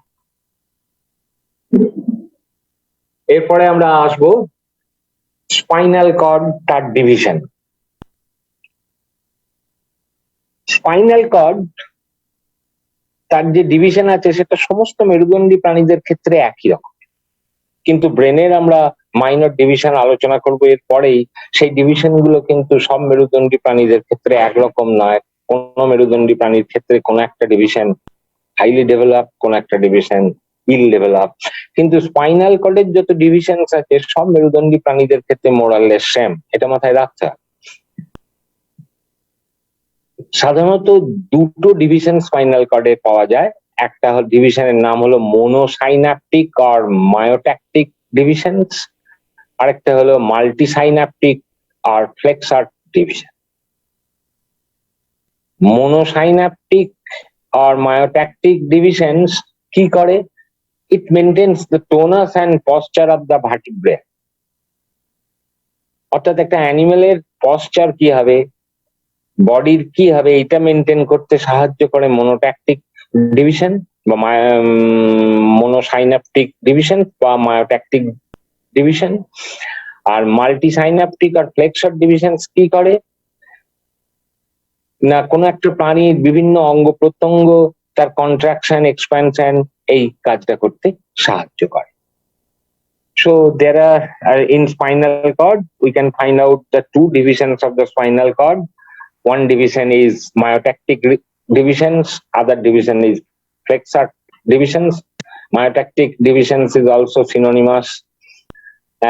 এরপরে আমরা আসবো স্পাইনাল কর্ড, তার ডিভিশন। স্পাইনাল কর্ড তার যে ডিভিশন আছে সেটা সমস্ত মেরুদণ্ডী প্রাণীদের ক্ষেত্রে একই রকম, কিন্তু ব্রেনের আমরা মাইনর ডিভিশন আলোচনা করবো এরপরেই। সেই ডিভিশন গুলো কিন্তু সব মেরুদণ্ডী প্রাণীদের ক্ষেত্রে একরকম নয়। কোন মেরুদণ্ডী প্রাণীর ক্ষেত্রে কোন একটা ডিভিশন হাইলি ডেভেলপ, কোন একটা ডিভিশন ইল ডেভেলপ। কিন্তু স্পাইনাল কর্ডের যত ডিভিশন আছে সব মেরুদণ্ডী প্রাণীদের ক্ষেত্রে মোরাললেস সেম, এটা মাথায় রাখতে হবে। সাধারণত দুটো ডিভিশন স্পাইনাল কর্ডে পাওয়া যায়। একটা ডিভিশনের নাম হলো মোনোসাইন্যাপটিক আর মায়োট্যাকটিক ডিভিশনস, আরেকটা হলো মাল্টিসাইন্যাপটিক আর ফ্লেক্সার ডিভিশন। মোনোসাইন্যাপটিক আর মায়োট্যাকটিক ডিভিশনস কি করে? It maintains the tonus and posture of the vertebrae. অর্থাৎ একটা অ্যানিমেলের পশ্চার কি হবে, বডির কি হবে, এটা মেনটেন করতে সাহায্য করে মোনোট্যাকটিক ডিভিশন বা মোনোসাইন্যাপটিক ডিভিশন বা মায়োট্যাকটিক ডিভিশন। আর মাল্টিসাইন্যাপটিক আর ফ্লেক্সার ডিভিশন কি করে না, কোনো একটা প্রাণীর বিভিন্ন অঙ্গ প্রত্যঙ্গ তার কন্ট্রাকশন এক্সপ্যানশন এই কাজটা করতে সাহায্য করে। So there are in spinal cord we can find out the two divisions of the spinal cord. One division is myotactic divisions, other division is flexor divisions. Myotactic divisions is also synonymous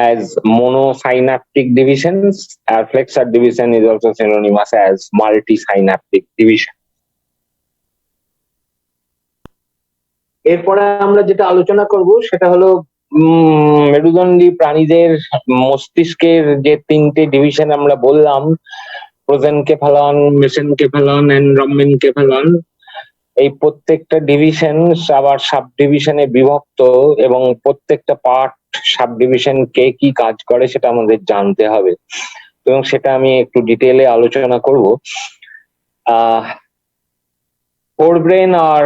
as monosynaptic divisions, and flexor division is also synonymous as multisynaptic division. এরপরে আমরা যেটা আলোচনা করব সেটা হলো মেরুদণ্ডী প্রাণীদের মস্তিষ্কের যে তিনটে ডিভিশন আমরা বললাম, প্রোজেনকেফালন, মেসেনকেফালন এন্ড রম্বেনকেফালন, এই প্রত্যেকটা ডিভিশন আবার সাব ডিভিশনে বিভক্ত এবং প্রত্যেকটা পার্ট সাব ডিভিশন কে কি কাজ করে সেটা আমাদের জানতে হবে এবং সেটা আমি একটু ডিটেইলে আলোচনা করব। ফোরব্রেন আর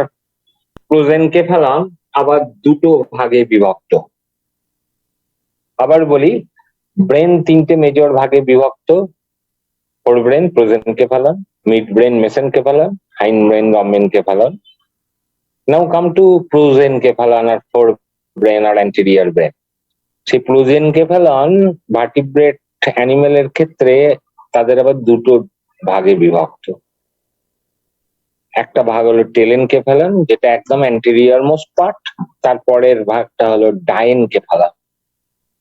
প্রোজেনকেফালন আবার দুটো ভাগে বিভক্ত। আবার বলি, ব্রেন তিনটে মেজর ভাগে বিভক্ত: forebrain, prosencephalon, midbrain, mesencephalon, hindbrain, rhombencephalon. Now come to prosencephalon আর ফোরব্রেন আর অ্যান্টেরিয়র ব্রেন। সেই প্রোজেনকেফালন ভার্টিব্রেট অ্যানিমেলের ক্ষেত্রে তাদের আবার দুটো ভাগে বিভক্ত। একটা ভাগ হলো টেলেনকেফালন, যেটা একদম অ্যান্টেরিয়র মোস্ট পার্ট, তারপরের ভাগটা হলো ডায়েনকেফালন।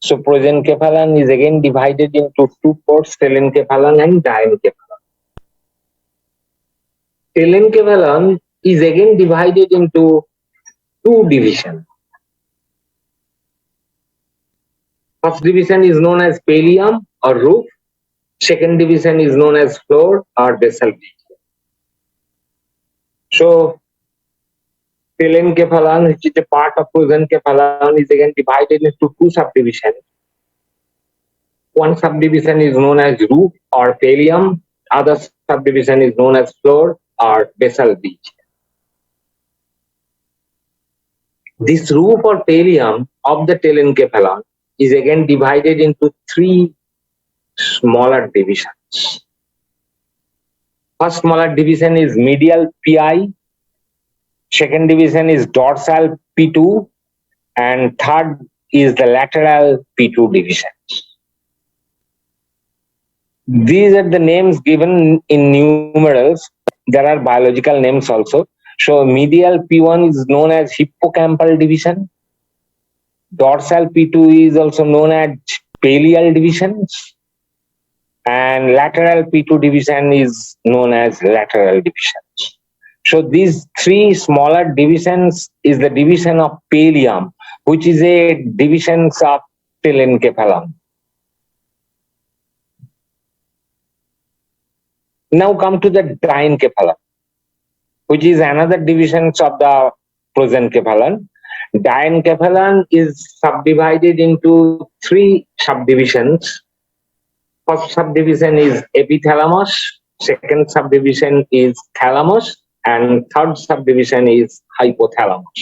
So prosencephalon is again divided into two parts, telencephalon and diencephalon. Telencephalon is again divided into two divisions. First division is known as pallium or roof. Second division is known as floor or basal beach. So telencephalon, which is a part of prosencephalon, is again divided into two subdivisions. One subdivision is known as roof or pallium, other subdivision is known as floor or basal beach. This roof or pallium of the telencephalon is again divided into three smaller divisions. First smaller division is medial PI, second division is dorsal P2, and third is the lateral P2 divisions. These are the names given in numerals. There are biological names also. So medial P1 is known as hippocampal division. Dorsal P2 is also known as pallial divisions. And lateral P2 division is known as lateral divisions. So these three smaller divisions is the division of pallium, which is a division of telencephalon. Now come to the diencephalon, which is another division of the prosencephalon. Diencephalon is subdivided into three subdivisions. First subdivision is epithalamus, second subdivision is thalamus, and third subdivision is hypothalamus.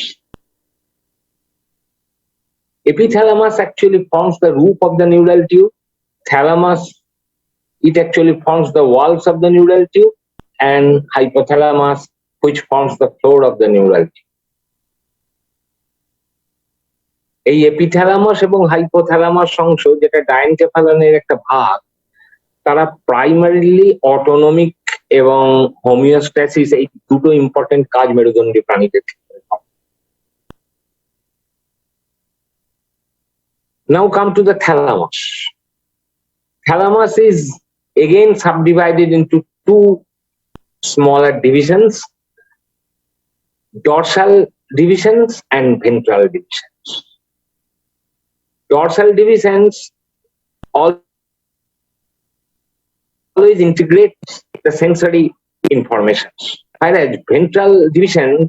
Epithalamus actually forms the roof of the neural tube. Thalamus, it actually forms the walls of the neural tube, and hypothalamus, which forms the floor of the neural tube. এই এপিথ্যালামাস এবং হাইপোথ্যালামাস অংশ, যেটা ডায়েনকেফালনের একটা ভাগ, তারা প্রাইমারিলি অটোনমিক এবং হোমিওস্ট্যাসিস, এই দুটো ইম্পর্টেন্ট কাজ মেরুদণ্ডী প্রাণীদের ক্ষেত্রে হয়। Now come to the thalamus. Thalamus is again subdivided into two smaller divisions. Dorsal divisions and ventral divisions. Dorsal divisions always integrate the sensory information, whereas ventral divisions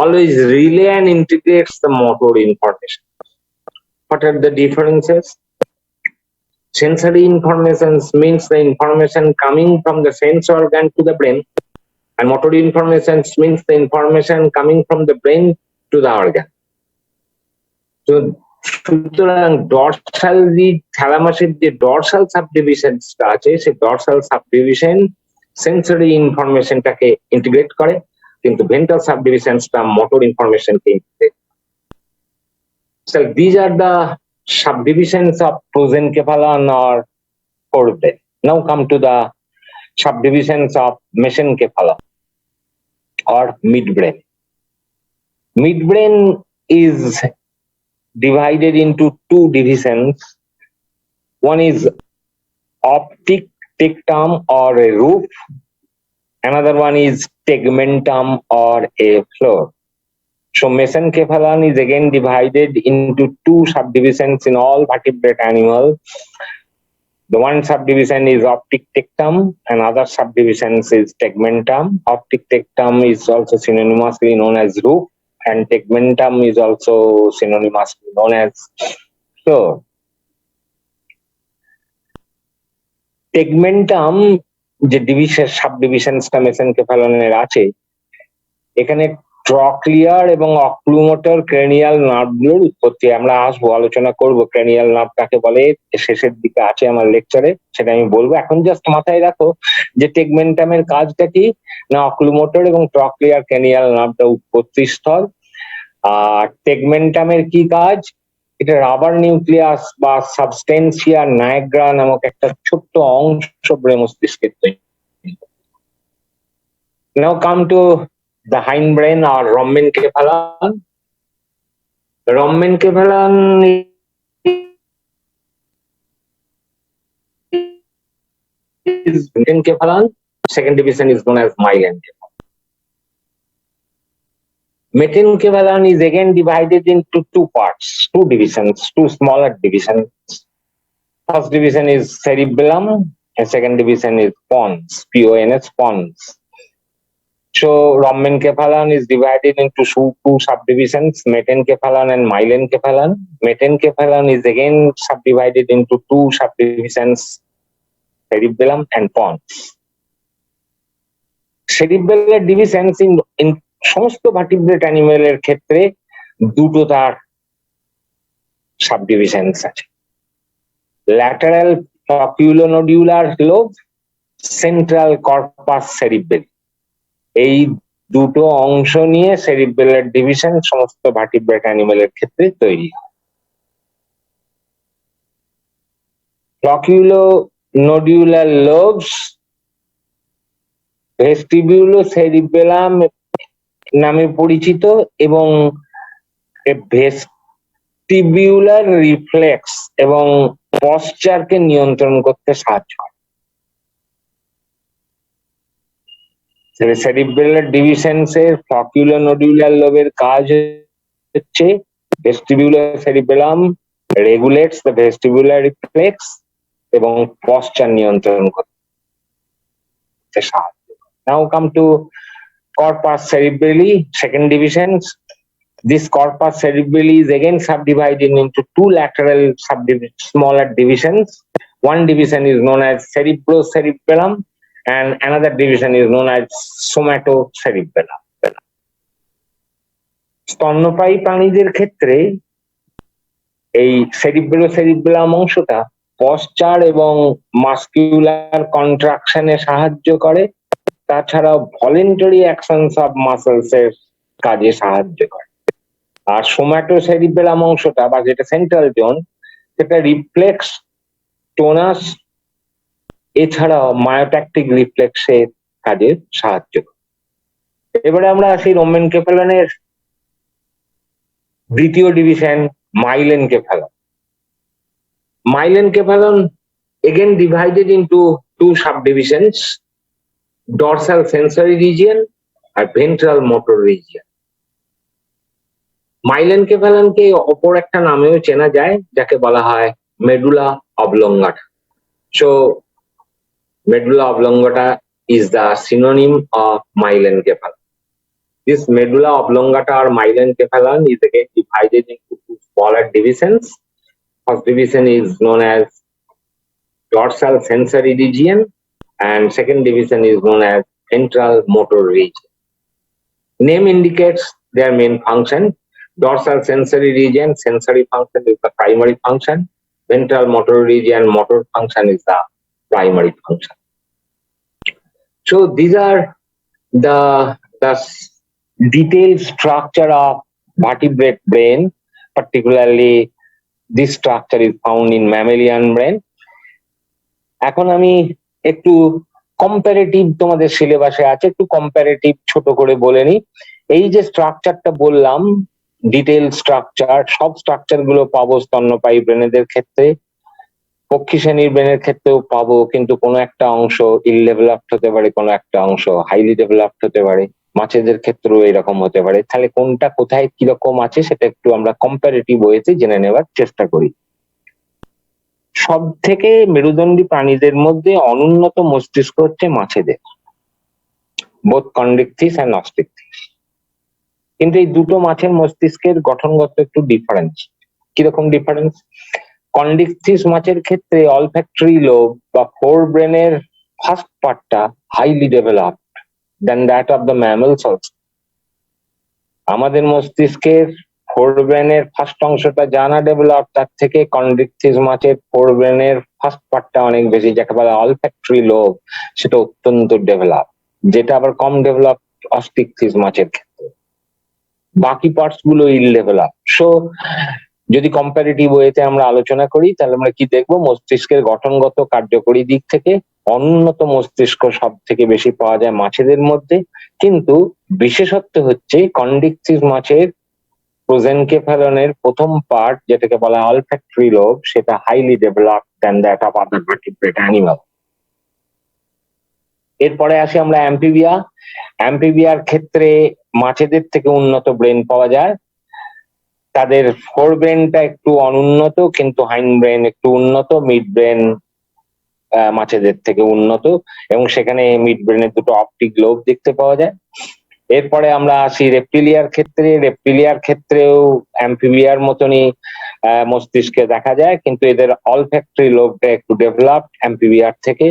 always relay and integrates the motor information. What are the differences? Sensory information means the information coming from the sense organ to the brain, and motor information means the information coming from the brain to the organ. So, সুতরাং ডরসাল থ্যালামাসের যে ডরসাল সাবডিভিশনটা আছে সেই ডরসাল সাবডিভিশন সেন্সরি ইনফরমেশনটাকে ইন্টিগ্রেট করে, কিন্তু ভেন্ট্রাল সাবডিভিশনটা মোটর ইনফরমেশনকে integrate. So these are the subdivisions of prosencephalon or forebrain. Now come to the subdivisions of mesencephalon or midbrain. Midbrain is divided into two divisions. One is optic tectum or a roof. Another one is tegmentum or a floor. So mesencephalon is again divided into two subdivisions in all vertebrate animals. The one subdivision is optic tectum and other subdivisions is tegmentum. Optic tectum is also synonymously known as roof, and tegmentum is also synonymously known as floor. Tegmentum যে ডিভিশন সাবডিভিশনসটা মেসেনকেফালনের আছে, এখানে ট্রক্লিয়ার এবং অক্লুমোটর ক্রেনিয়াল নার্ভগুলোর উৎপত্তি। আমরা আসবো, আলোচনা করব ক্রেনিয়াল নার্ভ কাকে বলে, শেষের দিকে আছে আমার লেকচারে, সেটা আমি বলবো। এখন জাস্ট মাথায় রাখো যে টেগমেন্টামের কাজটা কি না, অক্লুমোটর এবং ট্রক্লিয়ার ক্রেনিয়াল নার্ভটা উৎপত্তি স্থল। আর টেগমেন্টামের কি কাজ, এটা রাবার নিউক্লিয়াস বা সাবস্টেন্সিয়া নায়াগ্রা নামক একটা ছোট্ট অংশ ব্রেন মস্তিষ্কের তৈরি। Now come to the hindbrain or rhombencephalon. Rhombencephalon is mesencephalon. Second division is known as myelencephalon. Metencephalon is again divided into two parts, two divisions, two smaller divisions. First division is cerebellum and second division is pons, P-O-N-S, pons. So rhombencephalon is divided into two subdivisions, metencephalon and myelencephalon. Metencephalon is again subdivided into two subdivisions, cerebellum and pons. Cerebellar divisions in সমস্ত ভার্টিব্রেট অ্যানিমেলের ক্ষেত্রে দুটো তার সাবডিভিশনস আছে, ল্যাটারাল ফ্লকিউলোনোডিউলার লোব, সেন্ট্রাল কর্পাস সেরিব্রালি। এই দুটো অংশ নিয়ে সেরিব্রালার ডিভিশন সমস্ত ভার্টিব্রেট অ্যানিমেলের ক্ষেত্রে তৈরি হয়। ফ্লকিউলোনোডিউলার লোবস ভেস্টিবিউলোসেরিবেলাম নামে পরিচিত এবং ভেস্টিবিউলার রিফ্লেক্স এবং পশ্চারকে নিয়ন্ত্রণ করতে সাহায্য করে। সেরিব্রালার ডিভিশনসের ফ্লকিউলোনোডিউলার লোবের কাজ হচ্ছে ভেস্টিবিউলোসেরিবেলাম রেগুলেটস দ্য ভেস্টিবিউলার রিফ্লেক্স এবং পশ্চার নিয়ন্ত্রণ করতে সাহায্য করে। Now come to corpus cerebrali, second divisions. This corpus cerebrali is again subdivided into two lateral smaller divisions. One division is known as cerebrocerebellum and another division is known as somatocerebellum. স্তন্যপায়ী প্রাণীদের ক্ষেত্রে এই সেরিব্রোসেরিবেলাম অংশটা পশ্চার এবং মাসকিউলার কন্ট্রাকশনে সাহায্য করে, তাছাড়াও ভলেন্টারি অ্যাকশনস অফ মাসলস এর কাজে সাহায্য করে। আর সোম্যাটোসেরিবেলাম অংশটা বা যেটা সেন্ট্রাল জোন, সেটা রিফ্লেক্স, টোনাস এছাড়াও মায়োট্যাকটিক রিফ্লেক্সের কাজে সাহায্য করে। এবারে আমরা আসি রোম্বেনকেফালনের দ্বিতীয় division, মাইলেনকেফালন। Myelencephalon again divided into two subdivisions, dorsal sensory region and ventral motor region.
মাইলেনকেফালানকে অপর একটা নামেও চেনা যায়, যাকে বলা হয় medulla অবলঙ্গাটা। So medulla oblongata is the synonym of myelencephalon. This medulla oblongata or myelencephalon is again divided into two smaller divisions. First division is known as dorsal sensory region, and second division is known as ventral motor region. Name indicates their main function. Dorsal sensory region, sensory function is the primary function. Ventral motor region, motor function is the primary function. So these are the detailed structure of vertebrate brain. Particularly, this structure is found in mammalian brain. এখন আমি একটু কম্পারেটিভ, তোমাদের সিলেবাসে আছে, একটু কম্পারেটিভ ছোট করে বলে নি। এই যে স্ট্রাকচারটা বললাম, ডিটেল স্ট্রাকচার, সব স্ট্রাকচার গুলো পাবো স্তন্যপায়ী ব্রেনেদের ক্ষেত্রে, পক্ষী শ্রেণীর ব্রেনের ক্ষেত্রেও পাবো, কিন্তু কোনো একটা অংশ ইলডেভেলপড হতে পারে, কোনো একটা অংশ হাইলি ডেভেলপড হতে পারে, মাছেদের ক্ষেত্রেও এরকম হতে পারে। তাহলে কোনটা কোথায় কিরকম আছে সেটা একটু আমরা কম্পারেটিভ ওয়েতে জেনে নেবার চেষ্টা করি। সব থেকে মেরুদণ্ডী প্রাণীদের মধ্যে অনুন্নত মস্তিষ্ক হচ্ছে মাছেদের, বোথ কন্ডিকথিস এন্ড অস্টিকথিস। কিন্তু এই দুটো মাছের মস্তিষ্কের গঠনগত একটু ডিফারেন্স। কিরকম ডিফারেন্স? কন্ডিকথিস মাছের ক্ষেত্রে অলফ্যাক্টরি লোব বা ফোর ব্রেনের ফার্স্ট পার্টটা highly developed than that of the mammals also. আমাদের মস্তিষ্কের ফোর ব্রেনের ফার্স্ট অংশটা জানা ডেভেলপ, তার থেকে কন্ডিকথিস মাছের ফোর ব্রেনের ফার্স্ট পার্টটা অনেক বেশি, যাকে বলে অলফ্যাক্টরি লোব, সেটা অত্যন্ত ডেভেলপ, যেটা আবার কম ডেভেলপ অস্টিকথিস মাছের ক্ষেত্রে। বাকি পার্টস গুলো ইল ডেভেলপ। সো যদি কম্পারেটিভ ওয়েতে আমরা আলোচনা করি, তাহলে আমরা কি দেখবো? মস্তিষ্কের গঠনগত কার্যকরী দিক থেকে অনুন্নত মস্তিষ্ক সব থেকে বেশি পাওয়া যায় মাছেদের মধ্যে, কিন্তু বিশেষত্ব হচ্ছে কন্ডিকথিস মাছের প্রোজেনকেফালনের প্রথম পার্ট, যেটাকে বলা হয় অলফ্যাক্টরি লোব, সেটা highly developed than that of other vertebrate animal. এরপরে আসি আমরা অ্যাম্ফিবিয়া। অ্যাম্ফিবিয়ার ক্ষেত্রে মাছেদের থেকে উন্নত ব্রেন পাওয়া যায়। তাদের ফোর ব্রেনটা একটু অনুন্নত, কিন্তু হাইন্ড ব্রেন একটু উন্নত, মিড ব্রেন মাছেদের থেকে উন্নত, এবং সেখানে মিড ব্রেনের দুটো অপটিক লোব দেখতে পাওয়া যায়। এরপরে আমরা আসি রেপ্টিলিয়ার ক্ষেত্রে। রেপ্টিলিয়ার ক্ষেত্রেও অ্যাম্ফিবিয়ার মতনই মস্তিষ্কে দেখা যায়, কিন্তু এদের অলফ্যাক্টরি লোবটা একটু ডেভেলপড অ্যাম্ফিবিয়ার থেকে,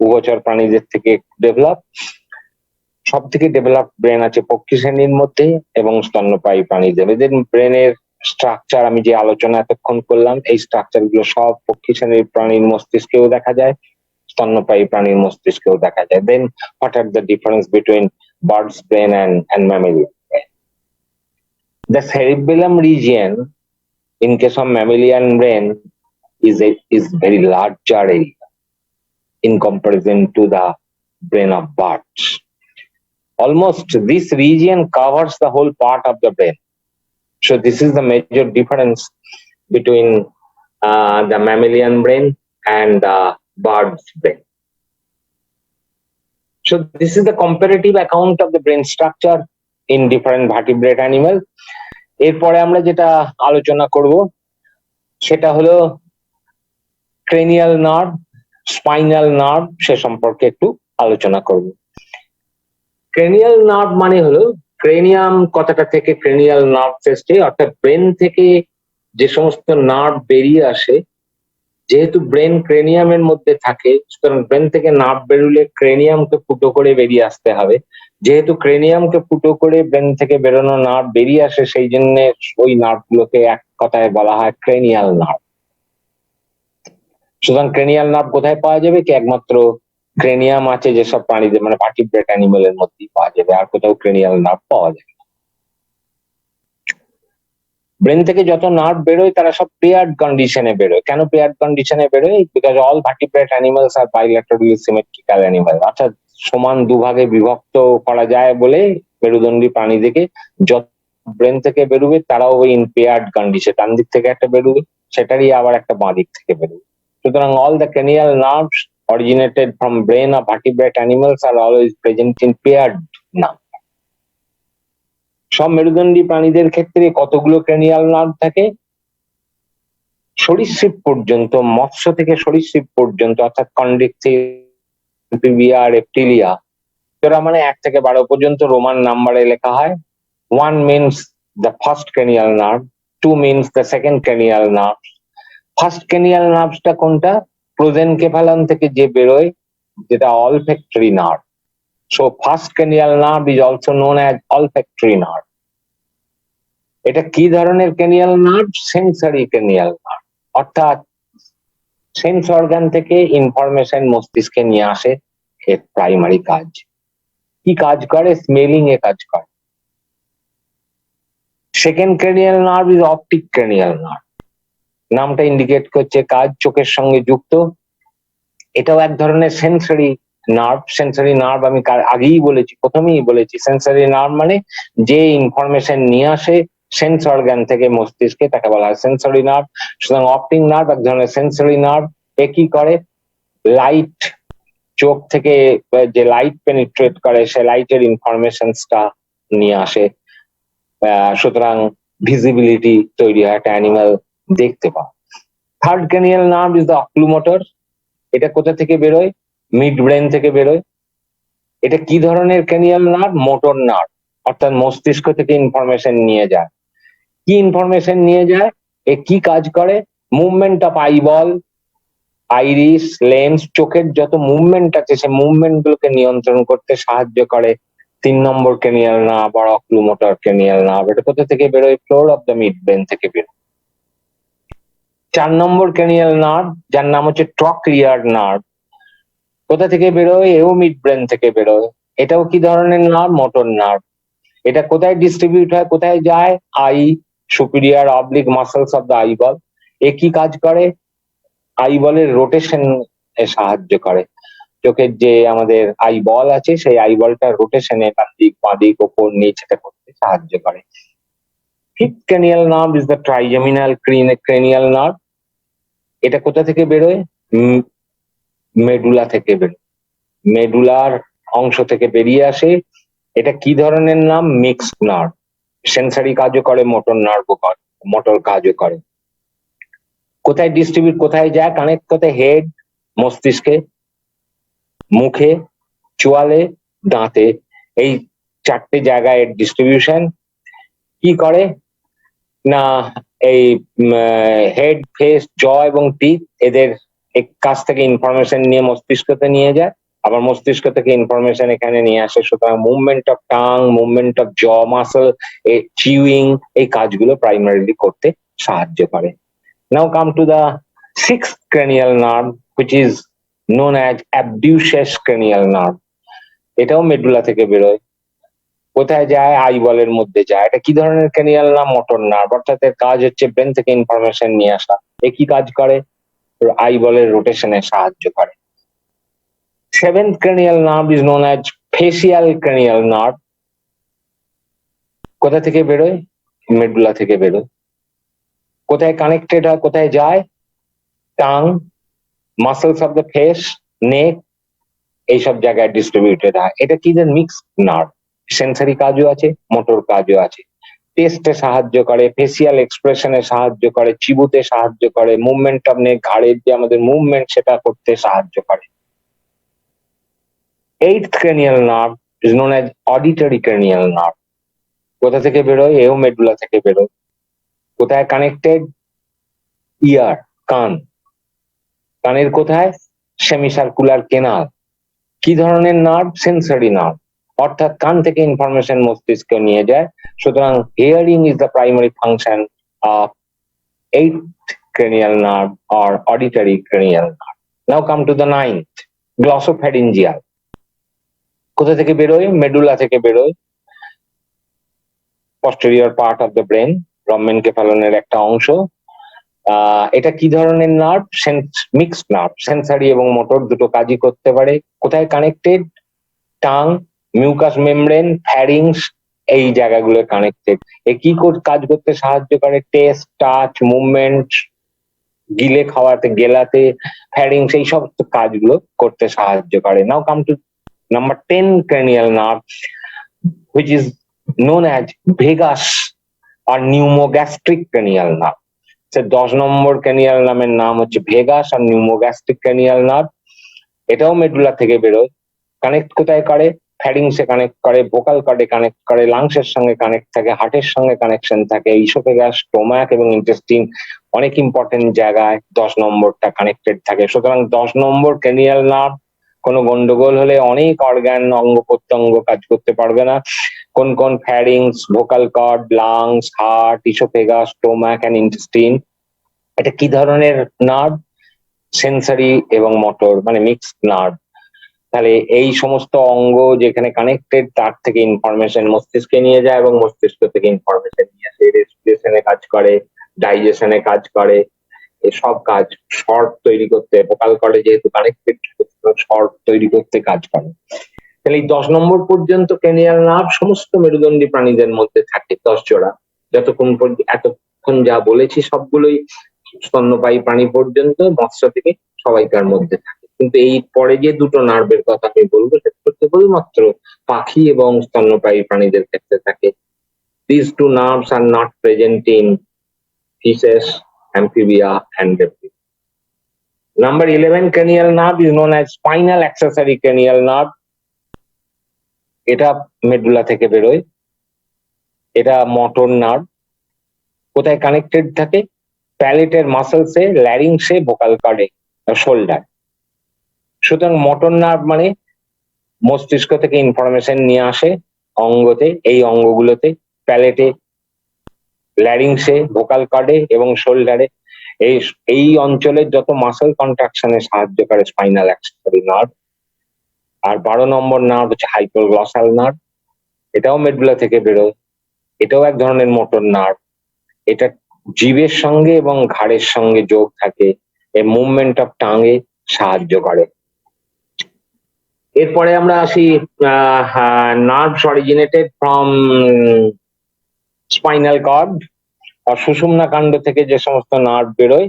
উভচর প্রাণীদের থেকে একটু ডেভেলপ। সব থেকে ডেভেলপড ব্রেন আছে পক্ষী শ্রেণীর মধ্যে এবং স্তন্যপায়ী প্রাণীদের। এদের ব্রেনের স্ট্রাকচার আমি যে আলোচনা এতক্ষণ করলাম, এই স্ট্রাকচার গুলো সব পক্ষী শ্রেণীর প্রাণীর মস্তিষ্কেও দেখা যায়, স্তন্যপায়ী প্রাণীর মস্তিষ্কেও দেখা যায়। Then what are the difference between bird's brain and mammalian brain? The cerebellum region in case of mammalian brain is very larger area in comparison to the brain of birds. Almost this region covers the whole part of the brain. So this is the major difference between the mammalian brain and the bird's brain. So this is the comparative account of the brain structure in different vertebrate animals. এরপরে আমরা যেটা আলোচনা করব সেটা হলো ক্রেনিয়াল নার্ভ, স্পাইনাল নার্ভ, সে সম্পর্কে একটু আলোচনা করব। ক্রেনিয়াল নার্ভ মানে হলো, ক্রেনিয়াম কথাটা থেকে ক্রেনিয়াল নার্ভ এসেছে, অর্থাৎ ব্রেন থেকে যে সমস্ত নার্ভ বেরিয়ে আসে, যেহেতু ব্রেন ক্রেনিয়ামের মধ্যে থাকে, সুতরাং ব্রেন থেকে নার্ভ বেরোলে ক্রেনিয়ামকে ফুটো করে বেরিয়ে আসতে হবে। যেহেতু ক্রেনিয়ামকে ফুটো করে ব্রেন থেকে বেরোনো নার্ভ বেরিয়ে আসে, সেই জন্য ওই নার্ভ গুলোকে এক কথায় বলা হয় ক্রেনিয়াল নার্ভ। সুতরাং ক্রেনিয়াল নার্ভ কোথায় পাওয়া যাবে? কি একমাত্র ক্রেনিয়াম আছে যেসব প্রাণীদের, মানে ভার্টিব্রেট অ্যানিমালের মধ্যেই পাওয়া যাবে, আর কোথাও ক্রেনিয়াল নার্ভ পাওয়া যাবে। ব্রেন থেকে যত নার্ভ বেরোয় তারা সব পেয়ার্ড কন্ডিশনে বেরোয়। কেন পেয়ার্ড কন্ডিশনে বেরোয়? Because all vertebrate animals are bilaterally symmetrical animal, অর্থাৎ সমান দুভাগে বিভক্ত করা যায় বলে মেরুদণ্ডী প্রাণীদেরকে যত ব্রেন থেকে বেরোবে তারাও ওই ইন পেয়ার্ড কন্ডিশন, ডান দিক থেকে একটা বেরোবে, সেটারই আবার একটা বাঁ দিক থেকে বেরোবে। সুতরাং all the cranial nerves originated from brain of vertebrate animals are always present in paired nerve.
সব মেরুদণ্ডী প্রাণীদের ক্ষেত্রে কতগুলো ক্রেনিয়াল নার্ভ থাকে? সরীসৃপ পর্যন্ত, মৎস্য থেকে সরীসৃপ পর্যন্ত, অর্থাৎ কন্ডেক্সিয়া, রেপ্টিলিয়া, এরা মানে 1 থেকে 12 পর্যন্ত রোমান নাম্বারে লেখা হয়। 1 means the first cranial nerve, 2 means the second cranial nerve. First cranial নার্ভসটা কোনটা? প্রোজেনকেফালন থেকে যে বেরোয়, যেটা olfactory nerve. So first cranial nerve is also known as olfactory nerve. এটা কি ধরনের cranial nerve? Sensory cranial nerve, অর্থাৎ সেন্স অর্গান থেকে ইনফরমেশন মস্তিষ্কে নিয়ে আসে। এর প্রাইমারি কাজ কি কাজ করে? স্মেলিং এ কাজ করে। Second cranial nerve is optic cranial nerve. নামটা ইন্ডিকেট করছে কাজ চোখের সঙ্গে যুক্ত। এটাও এক ধরনের সেন্সরি নার্ভ। সেন্সরি নার্ভ আমি আগেই বলেছি, প্রথমেই বলেছি, সেন্সরি নার্ভ মানে যে ইনফরমেশন নিয়ে আসে সেন্স অর্গান থেকে মস্তিষ্কে, তাকে বলা হয় সেন্সরি নার্ভ। সুতরাং অপটিক নার্ভ এক ধরনের সেন্সরি নার্ভ। এ কি করে? লাইট, চোখ থেকে যে লাইট পেনিট্রেট করে, সে লাইটের ইনফরমেশনসটা নিয়ে আসে। সুতরাং ভিজিবিলিটি তৈরি হয়, একটা অ্যানিমাল দেখতে পাওয়া। Third cranial nerve is the oculomotor. এটা কোথা থেকে বেরোয়? মিড ব্রেন থেকে বেরোয়। এটা কি ধরনের ক্রেনিয়াল নার্ভ? মোটর নার্ভ, অর্থাৎ মস্তিষ্ক থেকে ইনফরমেশন নিয়ে যায়। কি ইনফরমেশন নিয়ে যায়? এ কি কাজ করে? Movement of eyeball, iris, lens, চোখের যত মুভমেন্ট আছে সে মুভমেন্ট গুলোকে নিয়ন্ত্রণ করতে সাহায্য করে 3 নম্বর ক্রেনিয়াল নার্ভ বা অকুলোমোটর ক্রেনিয়াল নার্ভ। এটা কোথা থেকে বেরোয়? Floor of the mid brain থেকে বেরোয়। 4 নম্বর ক্রেনিয়াল নার্ভ, যার নাম হচ্ছে ট্রক্লিয়ার নার্ভ, কোথা থেকে বেরোয়? এও মিড ব্রেন থেকে বেরোয়। এটাও কি ধরনের নার্ভ? Motor nerve. এটা কোথায় ডিস্ট্রিবিউট হয়, কোথায় যায়? Eye, superior oblique muscles of the eyeball. এ কি কাজ করে? আইবলের রোটেশন এ সাহায্য করে। চোখের যে আমাদের আইবল আছে সেই আইবলটা রোটেশনে ডান দিক বাঁ দিক ওপর নিচ এটা করতে সাহায্য করে। Fifth cranial nerve is the trigeminal cranial nerve. এটা কোথা থেকে বেরোয়? মেডুলা থেকে বেরোয়। মেডুলার অংশ থেকে বেরিয়ে আসে। এটা কি ধরনের নাম? Mixed nerve. সেন্সারি কাজও করে, মোটর নার্ভও করে, মোটর কাজও করে। কোথায় ডিস্ট্রিবিউট, কোথায় যায়? কানেক্ট করতে হেড, মস্তিষ্কে, মুখে, চোয়ালে, দাঁতে, এই 4টে জায়গায় ডিস্ট্রিবিউশন। কি করে না, এই হেড, ফেস, জ এবং টিথ এদের কাছ থেকে ইনফরমেশন নিয়ে মস্তিষ্কতে নিয়ে যায়, আবার মস্তিষ্ক থেকে ইনফরমেশন এখানে নিয়ে আসে। সুতরাং movement of tongue, movement of jaw muscle, chewing, এই কাজগুলো প্রাইমারিলি করতে সাহায্য করে। Now come to the sixth cranial nerve, which is known as abducens cranial nerve. এটাও মেডুলা থেকে বেরোয়। কোথায় যায়? আইবলের মধ্যে যায়। এটা কি ধরনের ক্রেনিয়াল নার্ভ? মোটর নার্ভ, অর্থাৎ এর কাজ হচ্ছে ব্রেন থেকে ইনফরমেশন নিয়ে আসা। এ কি কাজ করে? আইবলের রোটেশনে সাহায্য করে। Seventh cranial nerve is known as facial cranial nerve. কোথা থেকে বেরোয়? মেডুলা থেকে বেরোয়। কোথায় কানেক্টেড হয়, কোথায় যায়? Tongue, muscles of the face, neck, এইসব জায়গায় ডিস্ট্রিবিউটেড হয়। এটা কি? Mixed nerve. সেন্সারি কাজও আছে, মোটর কাজও আছে। টেস্টে সাহায্য করে, ফেসিয়াল এক্সপ্রেশনে সাহায্য করে, চিবুতে সাহায্য করে, মুভমেন্ট অফ নেক, ঘাড়ের যে আমাদের মুভমেন্ট সেটা করতে সাহায্য করে। Eighth cranial nerve is known as auditory cranial nerve. কোথা থেকে বেরোয়? এও মেডুলা থেকে বেরোয়। কোথায় কানেক্টেড? ইয়ার, কান। কানের কোথায়? সেমিসার্কুলার কেনাল। কি ধরনের নার্ভ? সেন্সরি নার্ভ, অর্থাৎ কান থেকে ইনফরমেশন মস্তিষ্কে নিয়ে যায়। সুতরাং hearing is the primary function of eighth cranial nerve or auditory cranial nerve. Now come to the ninth, glossopharyngeal. কোথা থেকে বেরোয়? মেডুলা থেকে বেরোয়। posterior part of the brain, ব্রহ্মেনকেফালনের একটা অংশ। এটা কি ধরনের নার্ভ? মিক্সড নার্ভ, সেন্সারি এবং মোটর দুটো কাজই করতে পারে। কোথায় কানেক্টেড? টাং, মিউকাস মেমব্রেন, ফ্যারিংস, এই জায়গাগুলো কানেক্টেড। এ কি কাজ করতে সাহায্য করে? টেস্ট, টাচ, মুভমেন্ট, গিলে খাওয়াতে, গেলাতে, ফ্যারিংস, এই সব কাজগুলো করতে সাহায্য করে। Now come to number 10 cranial nerve, which is known as vagus or pneumogastric cranial nerve. 10 নম্বর ক্যানিয়াল নামের নাম হচ্ছে ভেগাস আর নিউমোগ্যাস্ট্রিক ক্যানিয়াল নার্ভ। এটাও মেডুলা থেকে বেরোয়। কানেক্ট কোথায় করে? ফ্যারিংসে কানেক্ট করে, ভোকাল কর্ডে কানেক্ট করে, লাংসের সঙ্গে কানেক্ট থাকে, হার্টের সঙ্গে কানেকশন থাকে, ইসোফেগাস, স্টোমাক এবং ইন্টেস্টিন অনেক ইম্পর্টেন্ট জায়গায় 10 নম্বরটা কানেক্টেড থাকে। সুতরাং 10 নম্বর ক্যানিয়াল নার্ভ কোনো গন্ডগোল হলে অনেক অর্গান, অঙ্গ প্রত্যঙ্গ কাজ করতে পারবে না। কোন কোন? Pharynx, vocal cord, lungs, heart, oesophagus, stomach and intestine. এটা কি ধরনের নার্ভ? সেন্সরি এবং মোটর, মানে মিক্সড নার্ভ। তাহলে এই সমস্ত অঙ্গ যেখানে কানেক্টেড তার থেকে ইনফরমেশন মস্তিষ্কে নিয়ে যায় এবং মস্তিষ্ক থেকে ইনফরমেশন নিয়ে আসে, রেসপিরেশনে কাজ করে, ডাইজেশনে কাজ করে, এসব কাজ শর্ট তৈরি করতে, ভোকাল কর্ডে যেহেতু কানেক্টেড শর্ট তৈরি করতে কাজ করে। তাহলে এই 10 নম্বর পর্যন্ত ক্যানিয়াল নার্ভ সমস্ত মেরুদণ্ডী প্রাণীদের মধ্যে থাকে 10 জোড়া। এতক্ষণ যা বলেছি সবগুলোই স্তন্যপায়ী প্রাণী পর্যন্ত, মৎস্য থেকে সবাইকার মধ্যে থাকে। কিন্তু এই পরে যে দুটো নার্ভের কথা আমি বলবো সেটা কেবলমাত্র পাখি এবং স্তন্যপায়ী প্রাণীদের ক্ষেত্রে থাকে। These two nerves are not present in fishes, amphibia and reptiles. Number 11 cranial nerve is known as spinal accessory cranial nerve. এটা মেডুলা থেকে বেরোয়। এটা মোটর নার্ভ। কোথায় কানেক্টেড থাকে? প্যালেটের মাসেলসে, ল্যারিংসে, ভোকাল কর্ডে, শোল্ডার। সুতরাং মোটর নার্ভ মানে মস্তিষ্ক থেকে ইনফরমেশন নিয়ে আসে অঙ্গতে, এই অঙ্গগুলোতে, প্যালেটে, ল্যারিংসে, ভোকাল কর্ডে এবং শোল্ডারে। এই অঞ্চলের যত মাসেল কন্ট্রাকশনে সাহায্য করে স্পাইনাল অ্যাক্সেসরি নার্ভ। আর 12 নম্বর নার্ভ হচ্ছে হাইপোগ্লসাল নার্ভ। এটাও মেডুলা থেকে বেরোয়। এটাও এক ধরনের মোটর নার্ভ। এটা জিভের সঙ্গে এবং ঘাড়ের সঙ্গে যোগ থাকে, এই মুভমেন্ট অফ টাঙে সাহায্য করে। এরপরে আমরা আসি nerves originated from spinal cord আর সুষুম্না কাণ্ড থেকে যে সমস্ত নার্ভ বেরোয়।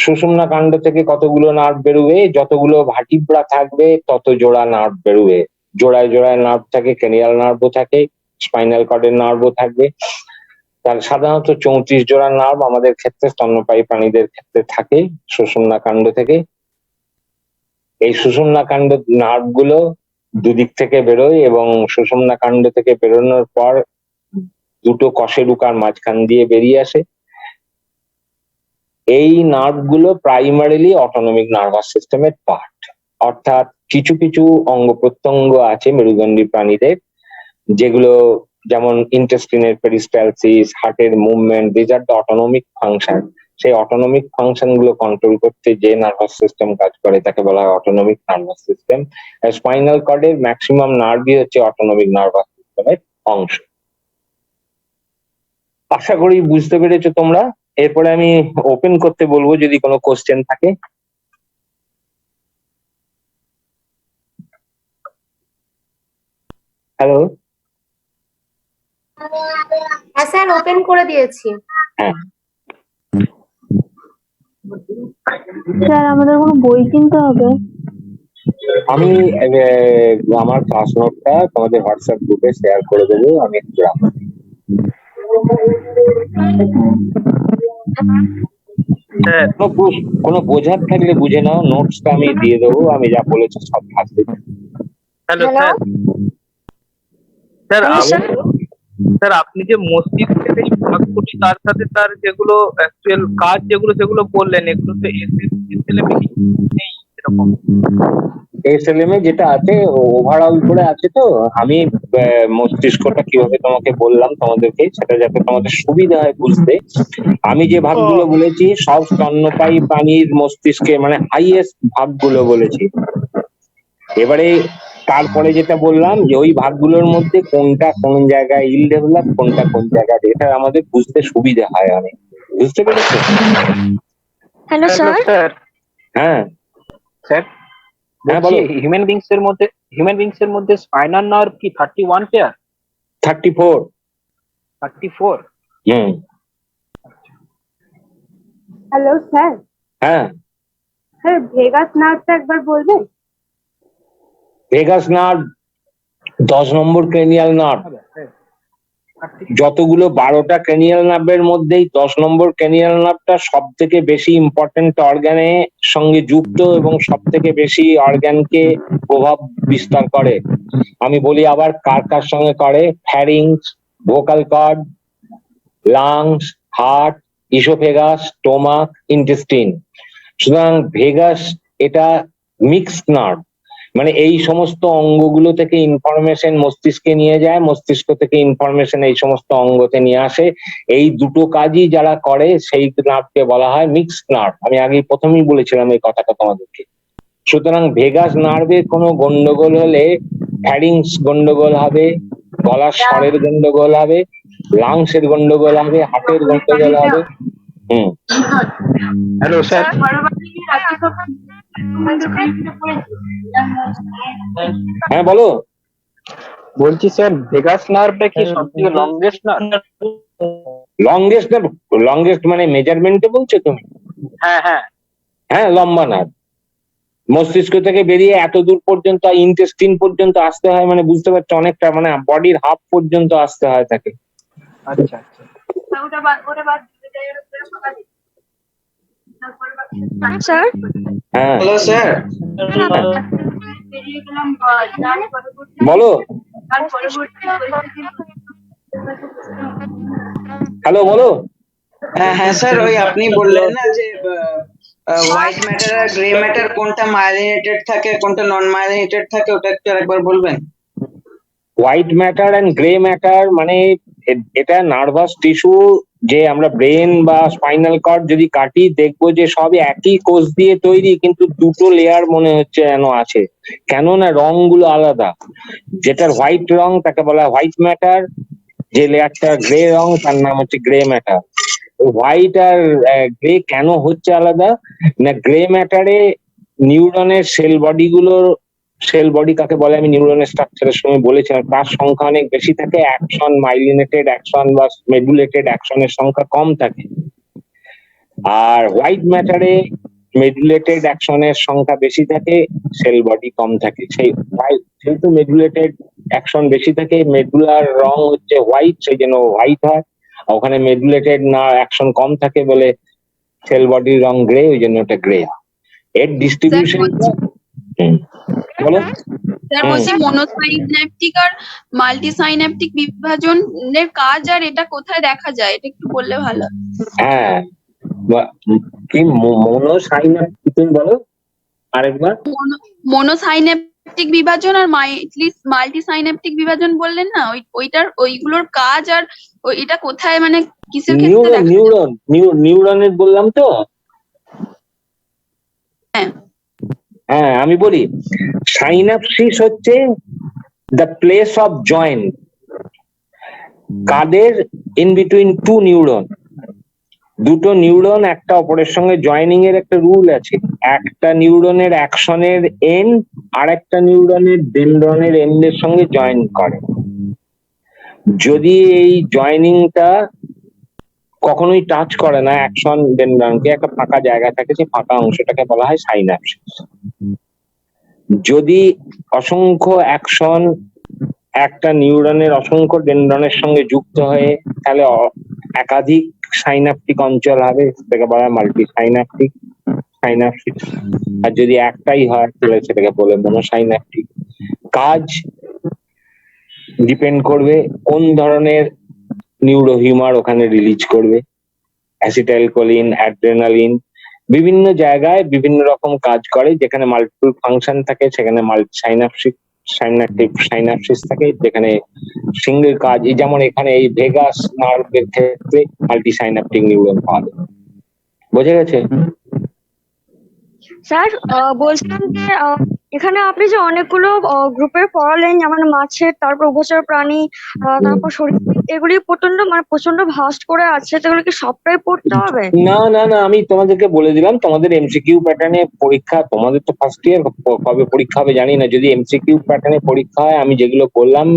সুষুম্না কাণ্ড থেকে কতগুলো নার্ভ বেরোবে? যতগুলো ভার্টিব্রা থাকবে তত জোড়া নার্ভ বেরোবে। জোড়ায় জোড়ায় নার্ভ থাকে, ক্যানিয়াল নার্ভও থাকে, স্পাইনাল কর্ডের নার্ভও থাকবে। তার সাধারণত 34 জোড়া নার্ভ আমাদের ক্ষেত্রে, স্তন্যপায়ী প্রাণীদের ক্ষেত্রে থাকে সুষুম্না কাণ্ড থেকে। এই সুষুম্না কাণ্ড নার্ভ গুলো দুদিক থেকে বেরোয় এবং সুষুম্না কাণ্ড থেকে বেরোনোর পর দুটো কশেরুকার মাঝখান দিয়ে বেরিয়ে আসে। এই নার্ভ গুলো প্রাইমারিলি অটোনমিক নার্ভাস সিস্টেমের পার্ট, অর্থাৎ কিছু কিছু অঙ্গ প্রত্যঙ্গ আছে মেরুদণ্ডী প্রাণীদের যেগুলো, যেমন ইন্টেস্টিনের পেরিস্টালসিস, হার্টের movement, these are the autonomic function. সেই অটোনমিক ফাংশন গুলো কন্ট্রোল করতে যে নার্ভাস সিস্টেম কাজ করে তাকে বলা হয় অটোনমিক নার্ভাস সিস্টেম। স্পাইনাল কর্ডের ম্যাক্সিমাম নার্ভই হচ্ছে অটোনমিক নার্ভাস সিস্টেমের অংশ। আশা করি বুঝতে পেরেছো তোমরা। এরপরে আমি ওপেন করতে বলবো যদি কোনো কোশ্চেন থাকে। হ্যালো।
হ্যাঁ স্যার, ওপেন করে দিয়েছি।
হ্যাঁ,
স্যার আমাদের কোনো বই কিনতে হবে?
আমি আমার ক্লাস নোটটা তোমাদের হোয়াটসঅ্যাপ গ্রুপে শেয়ার করে দেবো। আমি একটু রাখবো। কোনো বোঝার থাকলে বুঝে নাও, নোটসটা আমি দিয়ে দেবো, আমি যা বলেছি সব থাকবে।
Hello
hello
sir,
hello sir,
sir আপনি যে মস্তিষ্কের এই ভাগগুলি তার সাথে তার যেগুলো অ্যাকচুয়াল কাজ যেগুলো সেগুলো বললেন, এগুলো তো এসএলএম নেই এরকম।
এসএলএম এ যেটা আছে ওভারঅল করে আছে। তো আমি মস্তিষ্কটা কিভাবে তোমাকে বললাম তোমাদেরকে, সেটা যাতে তোমাদের সুবিধা হয় বুঝতে। আমি যে ভাগগুলো বলেছি সব স্তন্যপায়ী প্রাণীর মস্তিষ্কে, মানে হাইয়েস্ট ভাগগুলো বলেছি। এবারে তারপরে যেটা বললাম যে ওই ভাগগুলোর মধ্যে কোনটা কোন জায়গায় ইল ডেভেলপ, কোনটা কোন জায়গায়, এটা আমাদের বুঝতে সুবিধা হয় অনেক। বুঝতে পেরেছো?
Hello sir.
স্যার
হ্যাঁ
স্যার
হ্যাঁ,
বলছি
বলো।
হিউম্যান বিংস এর মধ্যে স্পাইনাল নার্ভ কি 31 পেয়ার?
34।
34?
হুম।
হ্যালো স্যার,
হ্যাঁ,
স্যার ভেগাস নার্ভটা একবার বলবেন?
ভেগাস নার্ভ 10 নম্বর ক্রেনিয়াল নার্ভ। যতগুলো 12টা ক্রেনিয়াল নার্ভের মধ্যেই 10 নম্বর ক্রেনিয়াল নার্ভটা সব থেকে বেশি ইম্পর্টেন্ট অর্গানের সঙ্গে যুক্ত এবং সব থেকে বেশি অর্গানকে প্রভাব বিস্তার করে। আমি বলি আবার কার কার সঙ্গে করে, pharynx, vocal cord, lungs, heart, oesophagus, stomach, intestine. সুতরাং ভেগাস এটা মিক্সড নার্ভ, মানে এই সমস্ত অঙ্গগুলো থেকে ইনফরমেশন মস্তিষ্কে নিয়ে যায়, মস্তিষ্ক থেকে ইনফরমেশন এই সমস্ত অঙ্গতে নিয়ে আসে। এই দুটো কাজই যারা করে সেই নার্ভকে বলা হয় মিক্সড নার্ভ। আমি আগেই প্রথমেই বলেছিলাম এই কথাটা তোমাদেরকে। সুতরাং ভেগাস নার্ভে কোনো গন্ডগোল হলে ফ্যারিংস গন্ডগোল হবে, গলার স্বরের গন্ডগোল হবে, লাংসের গন্ডগোল হবে, হার্টের গন্ডগোল হবে।
হ্যালো স্যার,
হ্যাঁ বলো।
বলছি স্যার ভেগাস নার্ভটা কি সবথেকে লংগেস্ট নার্ভ?
লংগেস্ট মানে মেজারমেন্টে বলছো তুমি?
হ্যাঁ হ্যাঁ।
হ্যাঁ, লম্বা নার্ভ। মস্তিষ্ক থেকে বেরিয়ে এত দূর পর্যন্ত ইন্টেস্টিন পর্যন্ত আসতে হয়, মানে বুঝতে পারছো, অনেকটা মানে বডির হাফ পর্যন্ত আসতে হয় তাকে।
আচ্ছা আচ্ছা।
স্যার
হ্যাঁ
হ্যালো স্যার,
বলো। হ্যালো বলো।
হ্যাঁ স্যার, ওই আপনি বললেন না যে হোয়াইট ম্যাটার আর গ্রে ম্যাটার কোনটা মাইলিনেটেড থাকে কোনটা নন মাইলিনেটেড থাকে, ওটা একটু আরেকবার বলবেন?
White matter and grey matter মানে এটা নার্ভাস টিস্যু, যে আমরা ব্রেন বা স্পাইনাল কর্ড যদি কাটি দেখবো যে সবই একই কোষ দিয়ে তৈরি, কিন্তু দুটো লেয়ার মনে হচ্ছে যেন আছে। কেন না রংগুলো আলাদা। যেটার হোয়াইট রং তাকে বলা হয় হোয়াইট ম্যাটার, যে লেয়ারটা গ্রে রং তার নাম হচ্ছে গ্রে ম্যাটার। হোয়াইট আর গ্রে কেন হচ্ছে আলাদা না, গ্রে ম্যাটারে নিউরনের সেল বডি কাকে বলে আমি নিউরনের স্ট্রাকচারের সময় বলেছিলাম, তার সংখ্যা অনেক বেশি থাকে, অ্যাকশন, মাইলিনেটেড অ্যাকশন বা মেডুলেটেড অ্যাকশনের সংখ্যা কম থাকে। আর হোয়াইট ম্যাটারে মেডুলেটেড অ্যাকশনের সংখ্যা বেশি থাকে, সেল বডি কম থাকে। যেহেতু মেডুলেটেড অ্যাকশন বেশি থাকে, মেডুলার রং হচ্ছে হোয়াইট, সেই জন্য হোয়াইট হয়। ওখানে মেডুলেটেড না অ্যাকশন কম থাকে বলে সেল বডির রং গ্রে, ওই জন্য ওটা গ্রে। এর ডিস্ট্রিবিউশন বলো।
স্যার বলছি মনোসাইন্যাপটিক আর মাল্টিসাইন্যাপটিক বিভাজনের কাজ আর এটা কোথায় দেখা যায়, এটা একটু বললে ভালো।
হ্যাঁ, কি মনোসাইন্যাপটিক তুমি বলো আরেকবার।
মনোসাইন্যাপটিক বিভাজন আর মাল্টিসাইন্যাপটিক বিভাজন বললেন না, ওইগুলোর কাজ আর এটা কোথায় মানে কিসের ক্ষেত্রে দেখা যায়?
নিউরনের বললাম তো।
হ্যাঁ
হ্যাঁ আমি বলি, সাইনাপসিস হচ্ছে দ্য প্লেস অফ জয়েন্ট কাদের ইন বিটুইন টু নিউরন। দুটো নিউরন একটা অপরের সঙ্গে জয়েনিং এর একটা রুল আছে। একটা নিউরনের অ্যাকশনের এন্ড আর একটা নিউরনের ডেনড্রনের এন্ড এর সঙ্গে জয়েন করে। যদি এই জয়েনিংটা কখনোই টাচ করে না অ্যাকশন ডেনড্রনকে, একটা ফাঁকা জায়গা থাকে, সেই ফাঁকা অংশটাকে বলা হয় সাইনাপসিস। যদি অসংখ্য অ্যাকশন একটা নিউরনের অসংখ্য ডেনড্রনের সঙ্গে যুক্ত হয়ে তাহলে একাধিক সাইনাপটিক অঞ্চল হবে, সেটাকে বলা হয় মাল্টি সাইনাপটিক সাইনাপসিস। আর যদি একটাই হয় তাহলে সেটাকে বলে মনোসাইনাপটিক। কাজ ডিপেন্ড করবে কোন ধরনের নিউরোহিউমার ওখানে রিলিজ করবে। অ্যাসিটাইলকোলিন, অ্যাড্রেনালিন বিভিন্ন জায়গায় বিভিন্ন রকম কাজ করে। যেখানে মাল্টিপল ফাংশন থাকে সেখানে সাইনাপসিস থাকে, যেখানে সিঙ্গেল কাজ, যেমন এখানে এই ভেগাস নার্ভের ক্ষেত্রে মাল্টি সাইনাপটিক নিউরন পাওয়া যায়। বোঝা গেছে?
স্যার বলছিলাম যে এখানে আপনি যে অনেকগুলো গ্রুপের পড়ালেন, যেমন মাছের, তারপর উভচর প্রাণী, তারপর সরীসৃপ, এগুলি প্রচন্ড ভাস্ট করে আছে, তো এগুলো কি সবটাই পড়তে হবে?
না না না, আমি তোমাদেরকে বলে দিলাম তোমাদের এমসিকিউ প্যাটার্নে পরীক্ষা, তোমাদের তো ফার্স্ট ইয়ার, কবে পরীক্ষা হবে জানি না। যদি এমসিকিউ প্যাটার্নে পরীক্ষা হয়, আমি যেগুলো বললাম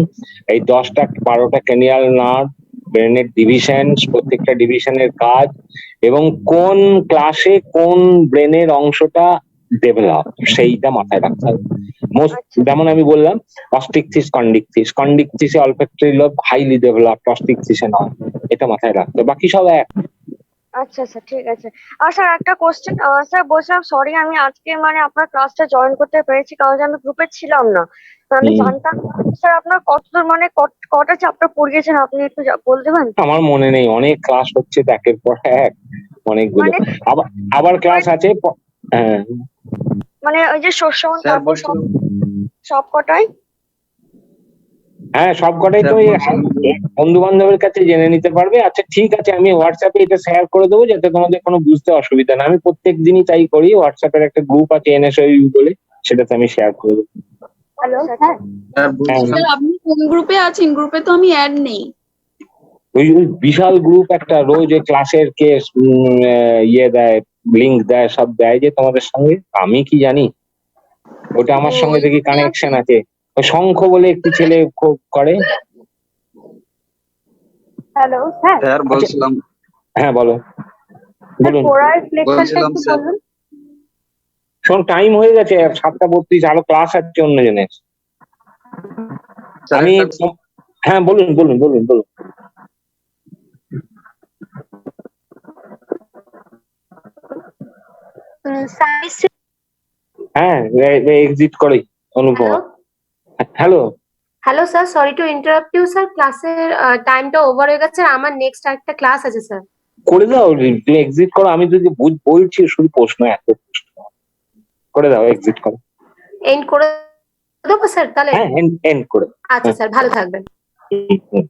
এই 10টা 12টা ক্রেনিয়াল নার্ভ, ব্রেনের ডিভিশন, প্রত্যেকটা ডিভিশনের কাজ এবং কোন ক্লাসে কোন ব্রেনের অংশটা ডেভেলপ, সেইটা মাথায় রাখতে হবে। যেমন আমি বললাম অস্টিকথিস কন্ডিকথিসে অলফ্যাক্টরি লোব হাইলি ডেভেলপড, অস্টিকথিসে নয়, এটা মাথায় রাখতে, বাকি সব এক।
আচ্ছা আচ্ছা ঠিক আছে। আর স্যার একটা কোশ্চেন, স্যার বলছিলাম সরি আমি আজকে মানে আপনার ক্লাসটা জয়েন করতে পেরেছি কারণ আমি গ্রুপে ছিলাম না, তো আমি
হুম।
জানতাম না। স্যার আপনার কতদূর মানে কটা চ্যাপ্টার পড়িয়েছেন আপনি একটু বলতে পারেন?
আমার মনে নেই, অনেক ক্লাস হচ্ছে তো একের পর এক, অনেকগুলো।
মানে
আবার আবার ক্লাস আছে হ্যাঁ।
মানে ওই যে শস্যবন
স্যার
তারপর
বলছিলাম
সব কটাই?
হ্যাঁ সবকটাই তো বন্ধু বান্ধবের কাছে জেনে নিতে পারবে। আচ্ছা ঠিক আছে, আমি হোয়াটসঅ্যাপে এটা শেয়ার করে দেবো যাতে তোমাদের কোনো বুঝতে অসুবিধা না। আমি প্রত্যেক দিনই তাই করি, হোয়াটসঅ্যাপের একটা গ্রুপ আছে এনএসইউ বলে, সেটাতে আমি শেয়ার করে দেবো।
Hello sir.
স্যার বলছিলাম
স্যার আপনি কোন গ্রুপে আছেন? গ্রুপে তো আমি অ্যাড নেই।
ওই বিশাল গ্রুপ একটা, রোজ ওই ক্লাসের কেস ইয়ে দেয়, লিঙ্ক দেয়, সব দেয় যে তোমাদের সঙ্গে, আমি কি জানি, ওটা আমার সঙ্গে দেখি কানেকশন আছে। ওই শঙ্খ বলে একটি ছেলে খুব করে।
হ্যালো স্যার,
স্যার বলছিলাম
হ্যাঁ বলো, বলুন।
পড়ার লেকচারটা
বলছিলাম
একটু
স্যার
বলুন।
শোন টাইম হয়ে গেছে 7:32, আরো ক্লাস আছে অন্যজনের।
স্যার
আমি
একটা
হ্যাঁ বলুন বলুন বলুন বলুন। হ্যাঁ এক্সিট করে Anupama. Hello,
hello sir, sorry to interrupt you sir, ক্লাসের টাইমটা ওভার হয়ে গেছে, আমার নেক্সট আরেকটা ক্লাস আছে স্যার।
করে দাও, তুমি এক্সিট করো। আমি যদি বলছি শুধু প্রশ্ন, এত প্রশ্ন, করে দাও, এক্সিট করো।
এন্ড করে দেবো স্যার তাহলে?
হ্যাঁ এন্ড করে।
আচ্ছা স্যার, ভালো থাকবেন।
হুম, হুম।